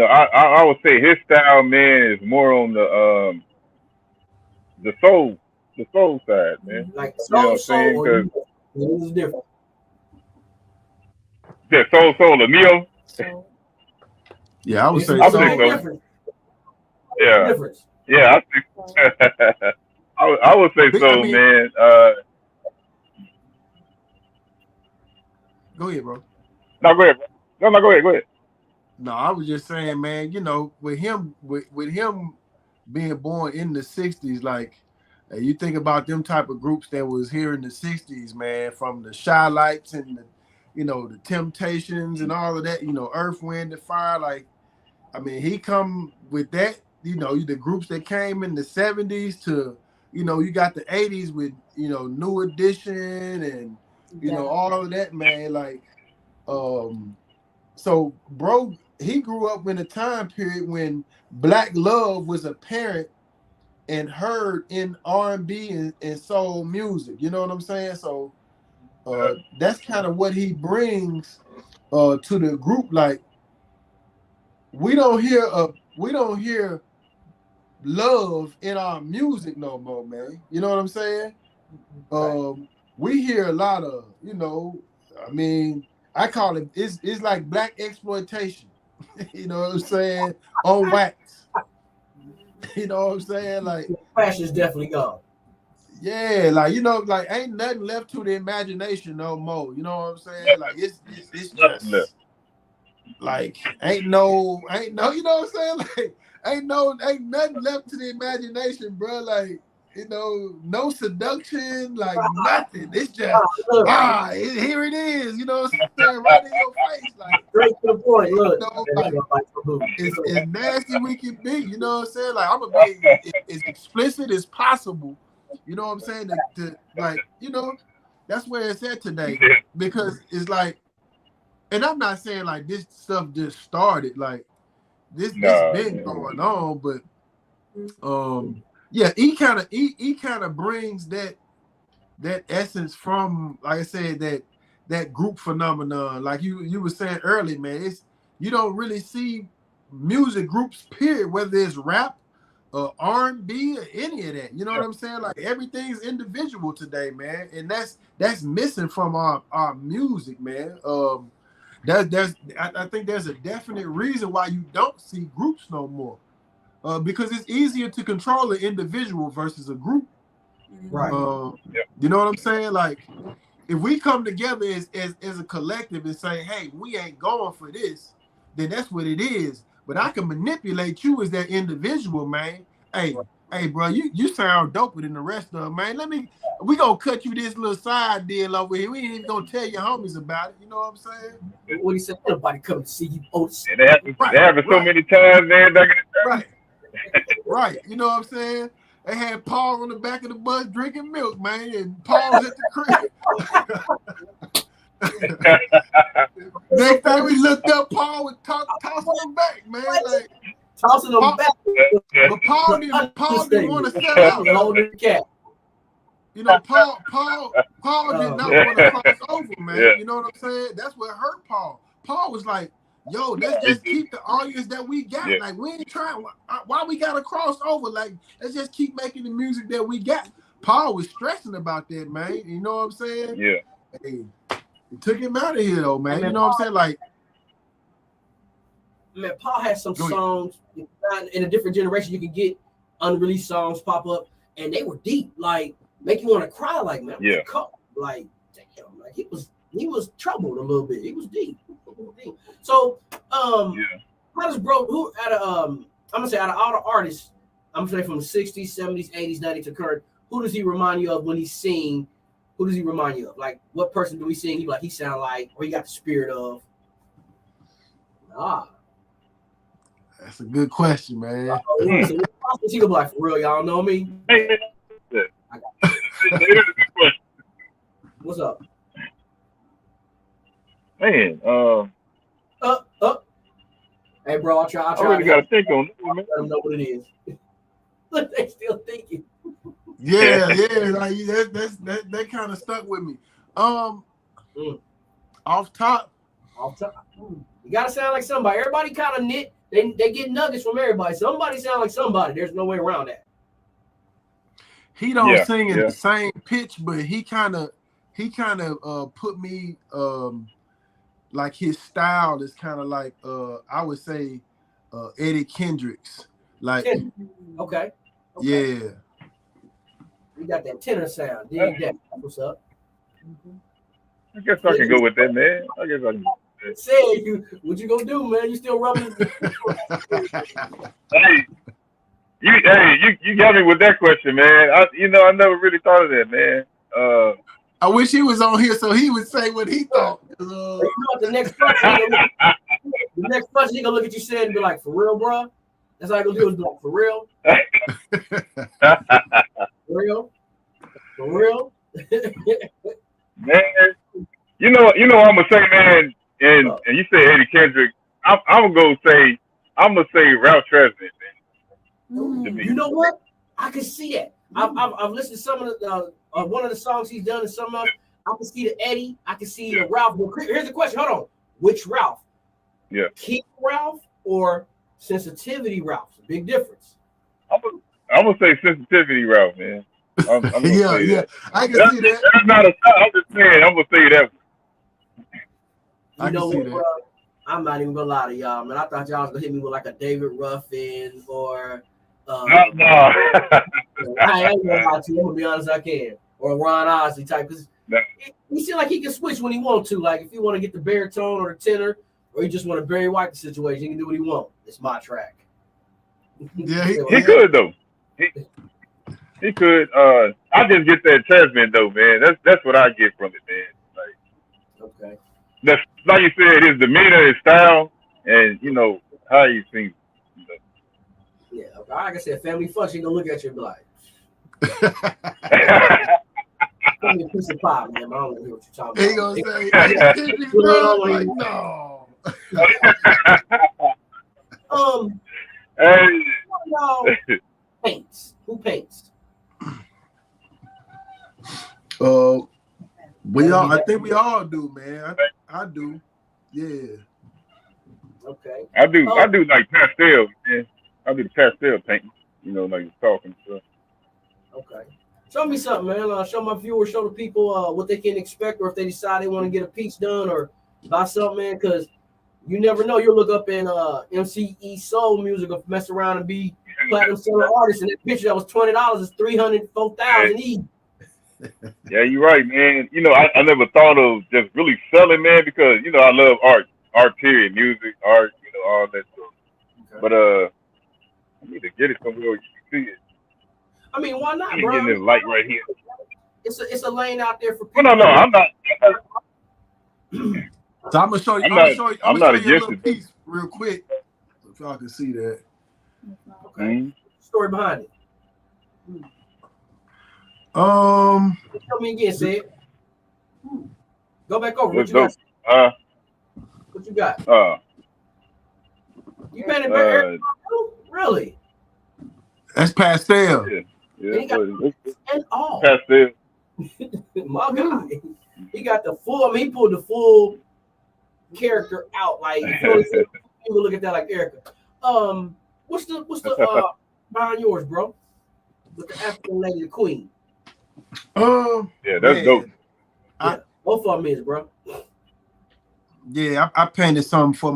I would say his style, man, is more on the soul, side, man. Like You know soul, what I'm saying? soul, or Because it is different. yeah, soul, the Neo. So Yeah, I would It's, say I it's would a say so. big so. difference. Yeah, Difference. yeah. I would say I so, mean, man. go ahead, bro. No, go ahead. Bro. No, go ahead. Go ahead. No, I was just saying, man, with him being born in the 60s, like you think about them type of groups that was here in the 60s, man, from the Shy Lights and the Temptations and all of that, Earth, Wind and Fire. Like, I mean, he come with that, the groups that came in the 70s to, you got the 80s with, New Edition and, all of that, man. Like, so bro, he grew up in a time period when black love was apparent and heard in R&B and soul music. You know what I'm saying? So that's kind of what he brings to the group. Like we don't hear love in our music no more, man. You know what I'm saying? We hear a lot of, I mean, I call it's like black exploitation. You know what I'm saying? On wax. You know what I'm saying? Like, Passion is definitely gone. yeah, like like ain't nothing left to the imagination no more. You know what I'm saying? Like it's Nothing left. just like you know what I'm saying? Like ain't nothing left to the imagination, bro. Like, no seduction, like nothing. It's just Look, here it is, you know what I'm saying? Right in your face. Like, straight to the point. Look, like it's nasty we can be, you know what I'm saying? Like I'm gonna be as explicit as possible, you know what I'm saying? To like, that's where it's at today. Yeah. Because it's like, and I'm not saying like this stuff just started, like this Nah, been man. going on, but yeah, he kind of brings that essence from, like I said, that group phenomenon. Like you were saying earlier, man, you don't really see music groups, period, whether it's rap or R&B or any of that. You know what I'm saying? Like everything's individual today, man, and that's missing from our music, man. I think there's a definite reason why you don't see groups no more. Because it's easier to control an individual versus a group. Right. You know what I'm saying? Like, if we come together as a collective and say, hey, we ain't going for this, then that's what it is. But I can manipulate you as that individual, man. Hey, bro, you sound doper than the rest of them, man. We gonna cut you this little side deal over here. We ain't even gonna tell your homies about it. You know what I'm saying? What he said, nobody come to see you. And they happen so many times, man. Right. You know what I'm saying? They had Paul on the back of the bus drinking milk, man, and Paul was at the crib. Next time we looked up, Paul was tossing them back, man. Like tossing them back. But Paul didn't want to sell out. Holding the cat. Paul did not want to cross over, man. Yeah. You know what I'm saying? That's what hurt Paul. Paul was like, yo, let's just keep the audience that we got. Yeah. Like, we ain't trying. Why we got to cross over? Like, let's just keep making the music that we got. Paul was stressing about that, man. You know what I'm saying? Yeah. Hey, it took him out of here, though, man. You know what I'm saying? Like, man, Paul has some songs in a different generation. You can get unreleased songs pop up, and they were deep, like make you want to cry. Like, man, yeah, like damn, like he was troubled a little bit. He was deep. So, How does bro? Who out of I'm gonna say out of all the artists, I'm gonna say from the 60s, 70s, 80s, 90s to current, who does he remind you of when he's sing? Who does he remind you of? Like, what person do we sing? You like he sound like, or he got the spirit of? Ah, That's a good question, man. so he gonna be like, for real, y'all know me. Hey, What's up? man, Hey, bro, I'll try. I really got to think on that, man. Let them know what it is. Look, they still thinking. Yeah, like that kind of stuck with me. Off top. You gotta sound like somebody. Everybody kind of knit. They get nuggets from everybody. Somebody sound like somebody. There's no way around that. He don't sing in the same pitch, but he kind of put me like his style is kind of like I would say Eddie Kendricks. Like okay. Yeah. You got that tenor sound. Dig that. What's up? I guess I can go with that, man. I guess I can. Say you, what you gonna do, man? You still rubbing? Hey, you got me with that question, man. I never really thought of that, man. I wish he was on here so he would say what he thought. You know what, the next question he gonna look at you saying and be like, "For real, bro." That's all he gonna do is be like, "For real, for real, for real." Man, you know what I'm gonna say, man. And you say Eddie Kendrick. I'm gonna say Ralph Tresvant, man. You know what? I can see that. I've listened to some of the one of the songs he's done and some of. I can see the Eddie. I can see the Ralph. Here's the question. Hold on. Which Ralph? Yeah. King Ralph or Sensitivity Ralph? Big difference. I'm gonna say Sensitivity Ralph, man. I'm gonna say that. I can see that. That's not a. I'm just saying. I'm gonna say that. You know what, bro? I'm not even gonna lie to y'all, man. I thought y'all was gonna hit me with like a David Ruffin or No. I ain't gonna lie to you. I'm gonna be honest, I can. Or a Ron Osley type, because he seems like he can switch when he wants to. Like if he want to get the baritone or the tenor, or he just want to Barry White the situation, he can do what he want. It's my track. Yeah, he could though. He could. I just get that Tresvant though, man. That's what I get from it, man. Like, okay. That's like you said, his demeanor, his style, and how he sings. Yeah, like I said, family function, gonna look at you and be like, "Give me a piece of pie, man." I don't want to hear what you're talking about. He gonna say, no. Paints. Who paints? We all. I think we all do, man. I do. Yeah. Okay. I do like pastel, man. I do the pastel painting. Like talking stuff. Okay. Show me something, man. Show my viewers, show the people what they can expect, or if they decide they want to get a piece done or buy something, man. Because you never know. You'll look up in MCE Solmuzik or mess around and be platinum selling artist, and that picture that was $20 is $304,000 each. Yeah, you're right, man. I never thought of just really selling, man, because I love art period, music, art, all that stuff. Okay. But I need to get it somewhere where you can see it. I mean, why not, bro? Getting this light right here. It's a lane out there for people. No, I'm not. So I'm gonna show you. I'm gonna show you a little piece real quick, so y'all can see that. Okay. Mm-hmm. Story behind it. Tell me again, say it. Go back over. What you got? What you got? You made it better. Really? That's pastel. Yeah. And all. Pastel. My God. He got the full. I mean, he pulled the full character out. Like you look at that like Erica. What's the behind yours, bro? With the African lady, the queen. Yeah, that's dope. Both of them is, bro. Yeah, I painted something for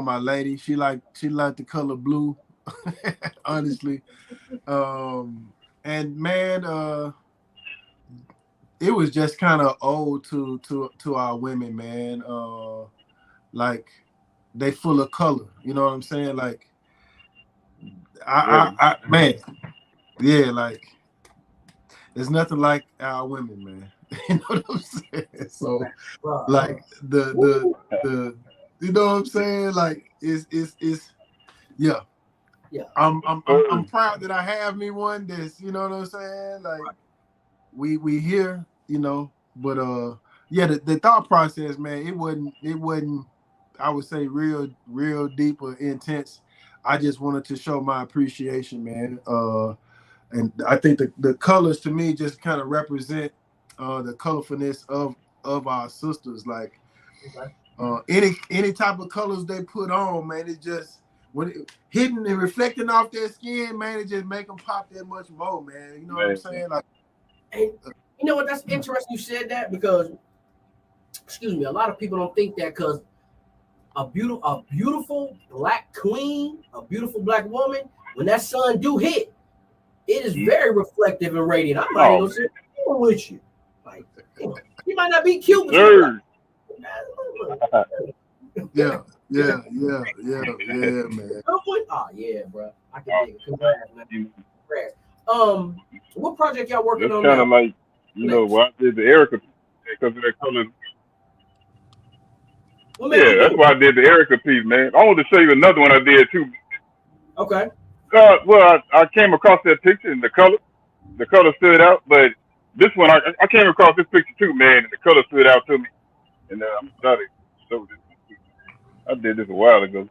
my lady. She liked the color blue, honestly. And man, it was just kind of ode to our women, man. Like they full of color. You know what I'm saying? Like I man, yeah, like there's nothing like our women, man. You know what I'm saying? So like the you know what I'm saying? Like it's yeah. Yeah. I'm proud that I have me one that's, you know what I'm saying? Like we here, you know, but yeah, the thought process, man, it wasn't I would say real deep or intense. I just wanted to show my appreciation, man. And I think the colors to me just kind of represent the colorfulness of our sisters. Like any type of colors they put on, man, it just hitting and reflecting off their skin, man, it just make them pop that much more, man. You know what I'm saying? Like, and you know what? That's interesting. You said that because, excuse me, a lot of people don't think that because a beautiful black queen, a beautiful black woman, when that sun do hit, it is very reflective and radiant. I might even say with you, like you might not be cute, but you're like, yeah, man. Oh yeah, bro. I can dig it. Congrats, man. Congrats. What project y'all working on now? Kind of like, you know, why I did the Erica because of that color. Yeah, that's why I did the Erica piece, man. I wanted to show you another one I did too. Okay. Well, I came across that picture and the color stood out, but this one I came across this picture too, man, and the color stood out to me, and I'm sorry. So I did this a while ago.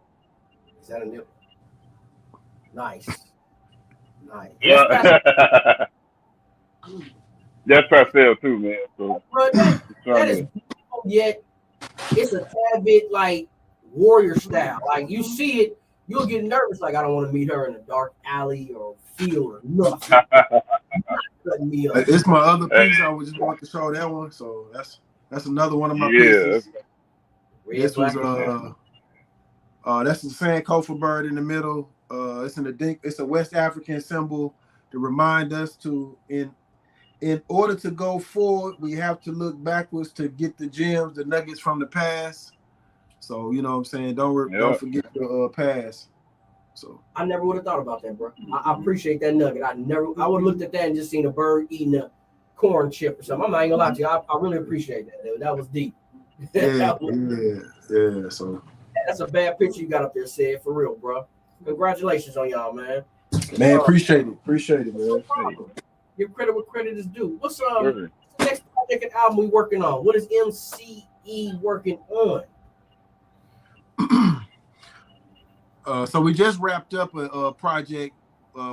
Is that a new? Nice. That's pastel too, man. So that is beautiful, yet it's a tad bit like warrior style. Like you see it, you'll get nervous. Like I don't want to meet her in a dark alley or field or nothing. It's my other piece. I was just want to show that one. So that's another one of my pieces. This was that's the Sankofa bird in the middle. It's a West African symbol to remind us to in order to go forward, we have to look backwards to get the gems, the nuggets from the past. So you know what I'm saying. Don't forget the past. So I never would have thought about that, bro. I appreciate that nugget. I would have looked at that and just seen a bird eating a corn chip or something. I'm not even gonna lie to you. I really appreciate that. That was deep. Yeah. So that's a bad picture you got up there, said for real, bro. Congratulations on y'all, man. Man, appreciate it, man. Give credit where credit is due. What's the next project and album we working on? What is MCE working on? So we just wrapped up a project.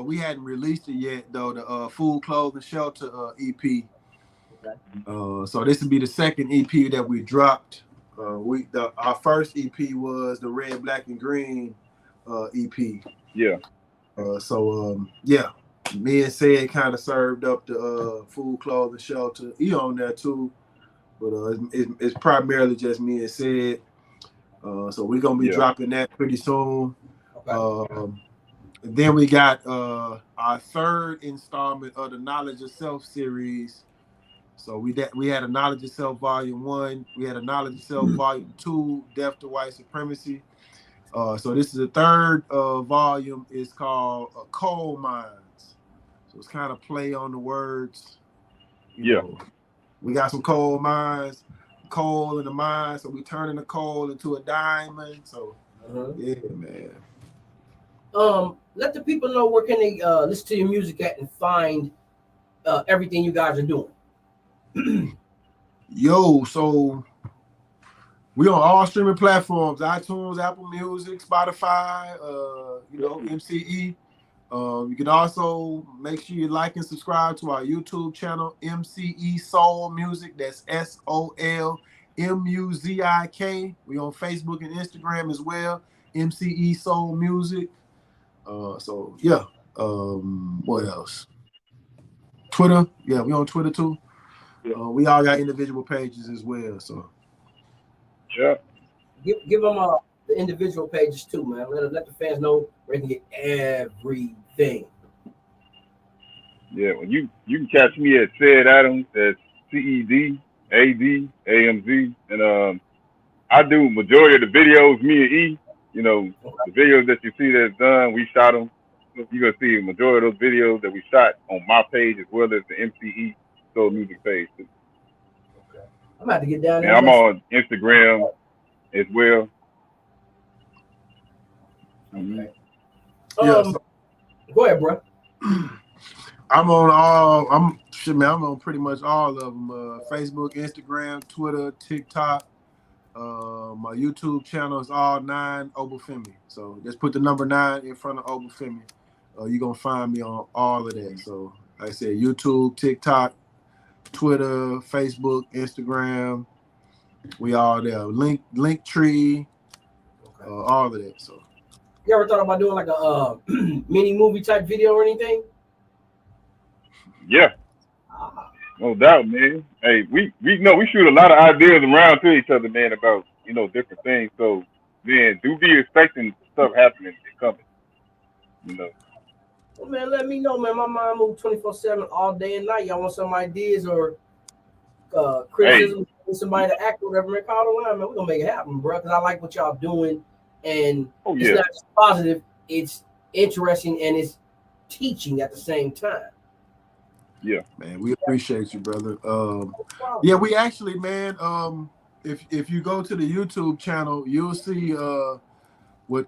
We hadn't released it yet, though. The Food, Clothes, and Shelter EP. Okay. So this would be the second EP that we dropped. Our first EP was the Red, Black, and Green EP. Yeah. Yeah. Me and Said kind of served up the Food, Clothes, and Shelter. He on there too, but it's primarily just me and Said. So we're gonna be dropping that pretty soon. Okay. Then we got our third installment of the Knowledge of Self series. So we had a Knowledge of Self Volume 1. We had a Knowledge of Self Volume 2, Death to White Supremacy. So this is the third volume. It's called Coal Mines. So it's kind of play on the words. You know, we got some coal mines, coal in the mine. So we turning the coal into a diamond. So yeah, man. Let the people know where can they listen to your music at and find everything you guys are doing. Yo, so we on all streaming platforms: iTunes, Apple Music, Spotify. MCE. You can also make sure you like and subscribe to our YouTube channel, MCE Soul Music. That's SOLMUZIK. We on Facebook and Instagram as well, MCE Soul Music. What else? Twitter. Yeah, we on Twitter too. We all got individual pages as well. So give them the individual pages too, man. Let the fans know where they can get everything. Yeah, well, you can catch me at Said Adams. That's CEDADAMZ, and I do majority of the videos. Me and E, You know, the videos that you see that's done, we shot them. You're gonna see a majority of those videos that we shot on my page as well as the MCE Solmuzik page too. Okay. I'm about to get down And there. I'm on Instagram as well. Okay. Yeah, so Go ahead, bro. I'm on all. I'm on pretty much all of them. Facebook, Instagram, Twitter, TikTok. My YouTube channel is all 9 Obafemi. So just put the number 9 in front of Obafemi. You're gonna find me on all of that. So like I said, YouTube, TikTok, Twitter, Facebook, Instagram. We all there. Linktree, all of that. So you ever thought about doing like a mini movie type video or anything? Yeah. No doubt, man. Hey, we know we shoot a lot of ideas around to each other, man, about, you know, different things. So, man, do be expecting stuff happening and coming. You know. Well, man, let me know, man. My mind moves 24/7 all day and night. Y'all want some ideas or criticism, somebody to act or whatever, man, call the line, man. We're gonna make it happen, bro. Because I like what y'all doing, and it's not just positive, it's interesting and it's teaching at the same time. Yeah, man, we appreciate you, brother. Yeah, we actually, man. If you go to the YouTube channel, you'll see what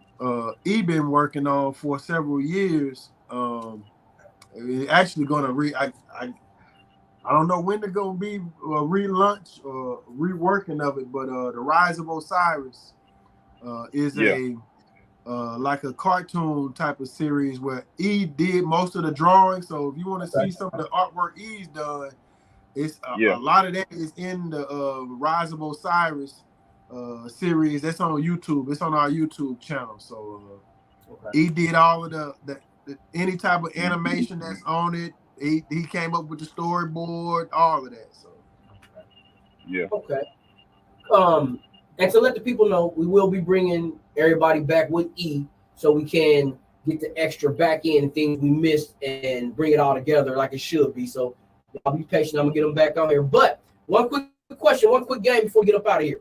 E been working on for several years. Actually, gonna I don't know when they're gonna be relaunch or reworking of it, but the Rise of Osiris is a like a cartoon type of series where E did most of the drawing. So if you want to see some of the artwork E's done, it's a lot of that is in the Rise of Osiris series. That's on YouTube. It's on our YouTube channel. So E did all of the any type of animation that's on it. He came up with the storyboard, all of that. So yeah. Okay. And to let the people know, we will be bringing everybody back with E, so we can get the extra back end things we missed and bring it all together like it should be. So I'll be patient. I'm gonna get them back on here. But one quick question, one quick game before we get up out of here.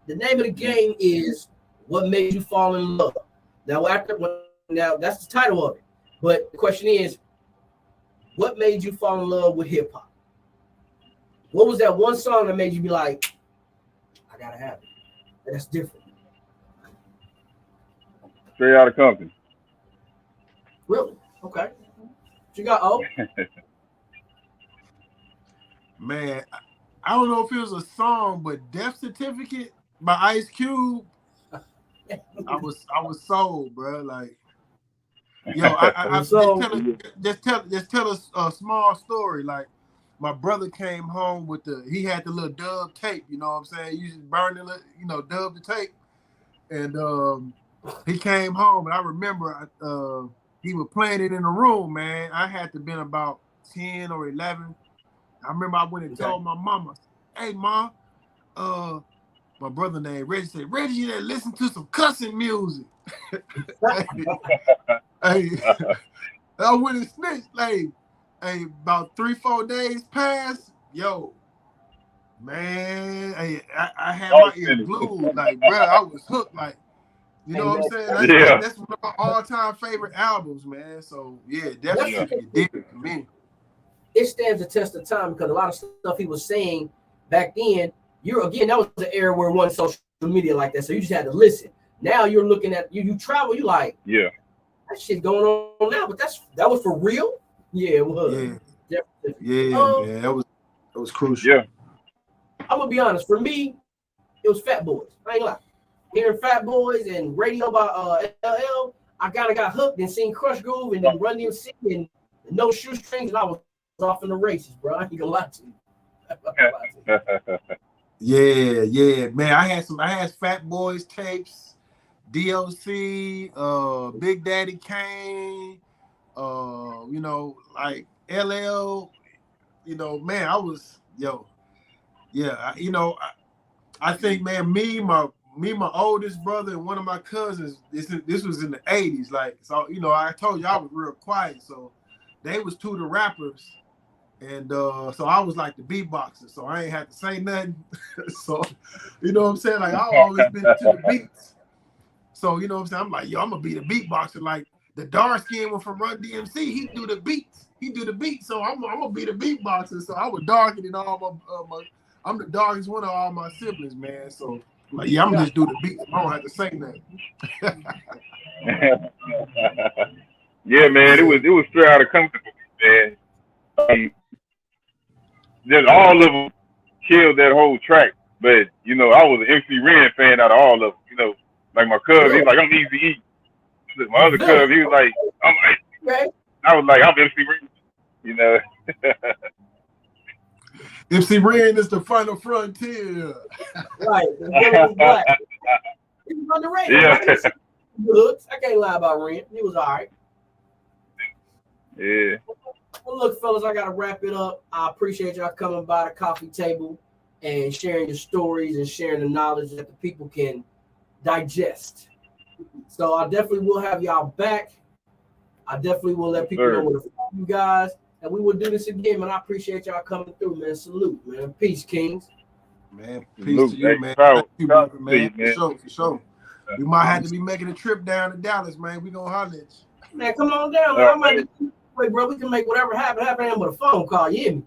The name of the game is "What Made You Fall in Love." Now, now that's the title of it. But the question is, what made you fall in love with hip hop? What was that one song that made you be like, I gotta have it? That's different. Straight out of Compton. Really? Okay. What you got? Oh, man, I don't know if it was a song, but "Death Certificate" by Ice Cube. I was sold, bro. Like, yo, I just tell us a small story. Like, my brother came home with he had the little dub tape, you know what I'm saying? You just burn the dub the tape. And he came home, and I remember he was playing it in the room, man. I had to been about 10 or 11. I remember I went and told my mama, "Hey, Ma, my brother named Reggie said, Reggie, you listen to some cussing music." Hey, I went and snitched. Hey, about 3-4 days passed. Yo, man, hey, I had my ear glued. Like, bro, I was hooked. Like, you know what I'm saying? That's one of my all-time favorite albums, man. So yeah, definitely did it for me. It stands the test of time because a lot of stuff he was saying back then, that was the era where it wasn't social media like that. So you just had to listen. Now you're looking at you travel, you like, that shit going on now, but that was for real? Yeah, it was. Yeah, man. That was crucial. Yeah. I'm gonna be honest, for me, it was Fat Boys. I ain't lie. Hearing Fat Boys and radio by LL, I kind of got hooked and seen Crush Groove and then Run DMC and No Shoestrings, and I was off in the races, bro. I ain't gonna lie to you. Yeah, man. I had Fat Boys tapes, DLC, Big Daddy Kane, like LL, man, I was I think, man, me, my oldest brother, and one of my cousins. This was in the 80s, like, so I told you I was real quiet, so they was two of the rappers. And so I was like the beatboxer, so I ain't had to say nothing. So, you know what I'm saying? Like, I always been to the beats. So you know what I'm saying? I'm like, yo, I'm gonna be the beatboxer. Like the dark skinned one from Run DMC, he do the beats. He do the beats. So I'm gonna be the beatboxer. So I was darker than all my I'm the darkest one of all my siblings, man. So like, yeah, I'm gonna just do the beats. I don't have to sing that. Yeah, man, it was straight out of comfort, man. Just all of them killed that whole track. But you know, I was an MC Ren fan out of all of them. You know, like my cousin, he's like, I'm Easy E. My other cousin, he was like, I was like, I'm MC Ren. You know. MC Ren is the final frontier. Right. The villain was black. He was underrated. Yeah. Right? Looks. I can't lie about Ren. He was all right. Yeah. Well, look, fellas, I got to wrap it up. I appreciate y'all coming by the coffee table and sharing your stories and sharing the knowledge that the people can digest. So I definitely will have y'all back. I definitely will let people know where to find you guys. And we will do this again, man. I appreciate y'all coming through, man. Salute, man. Peace, Kings. Man, peace to you, man. Thank you, brother, man. For sure. We might have to be making a trip down to Dallas, man. We gonna holler at you. Man, come on down, man. I might be wait, bro. We can make whatever happen with a phone call. You hear me?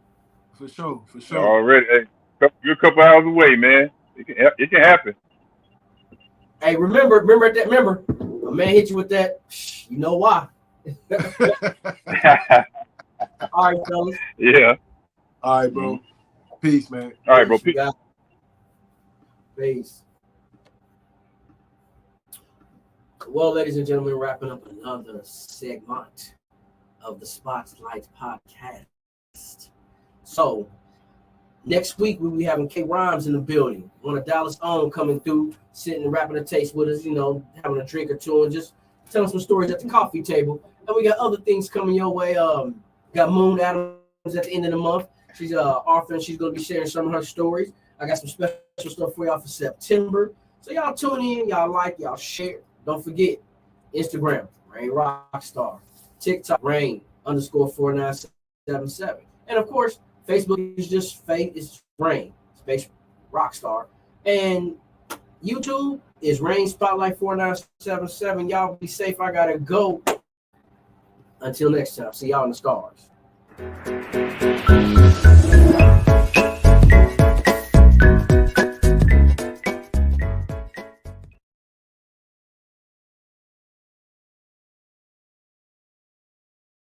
For sure. Already, hey, you're a couple hours away, man. It can happen. Hey, remember, a man hit you with that. You know why? All right, fellas. Yeah. All right, bro. Peace, man. All right, bro. Peace. Peace. Well, ladies and gentlemen, wrapping up another segment of the Spotlight Podcast. So, next week we'll be having K Rhymes in the building, one of Dallas' own, coming through, sitting and rapping a taste with us, you know, having a drink or two and just telling some stories at the coffee table. And we got other things coming your way. Got Moon Adams at the end of the month. She's an author and she's going to be sharing some of her stories. I got some special stuff for y'all for September. So y'all tune in, y'all like, y'all share. Don't forget, Instagram, Rain Rockstar. TikTok, Rain_4977. And of course, Facebook is just it's Rain, Space Rockstar. And YouTube is Rain Spotlight 4977. Y'all be safe. I gotta go. Until next time, see y'all in the stars.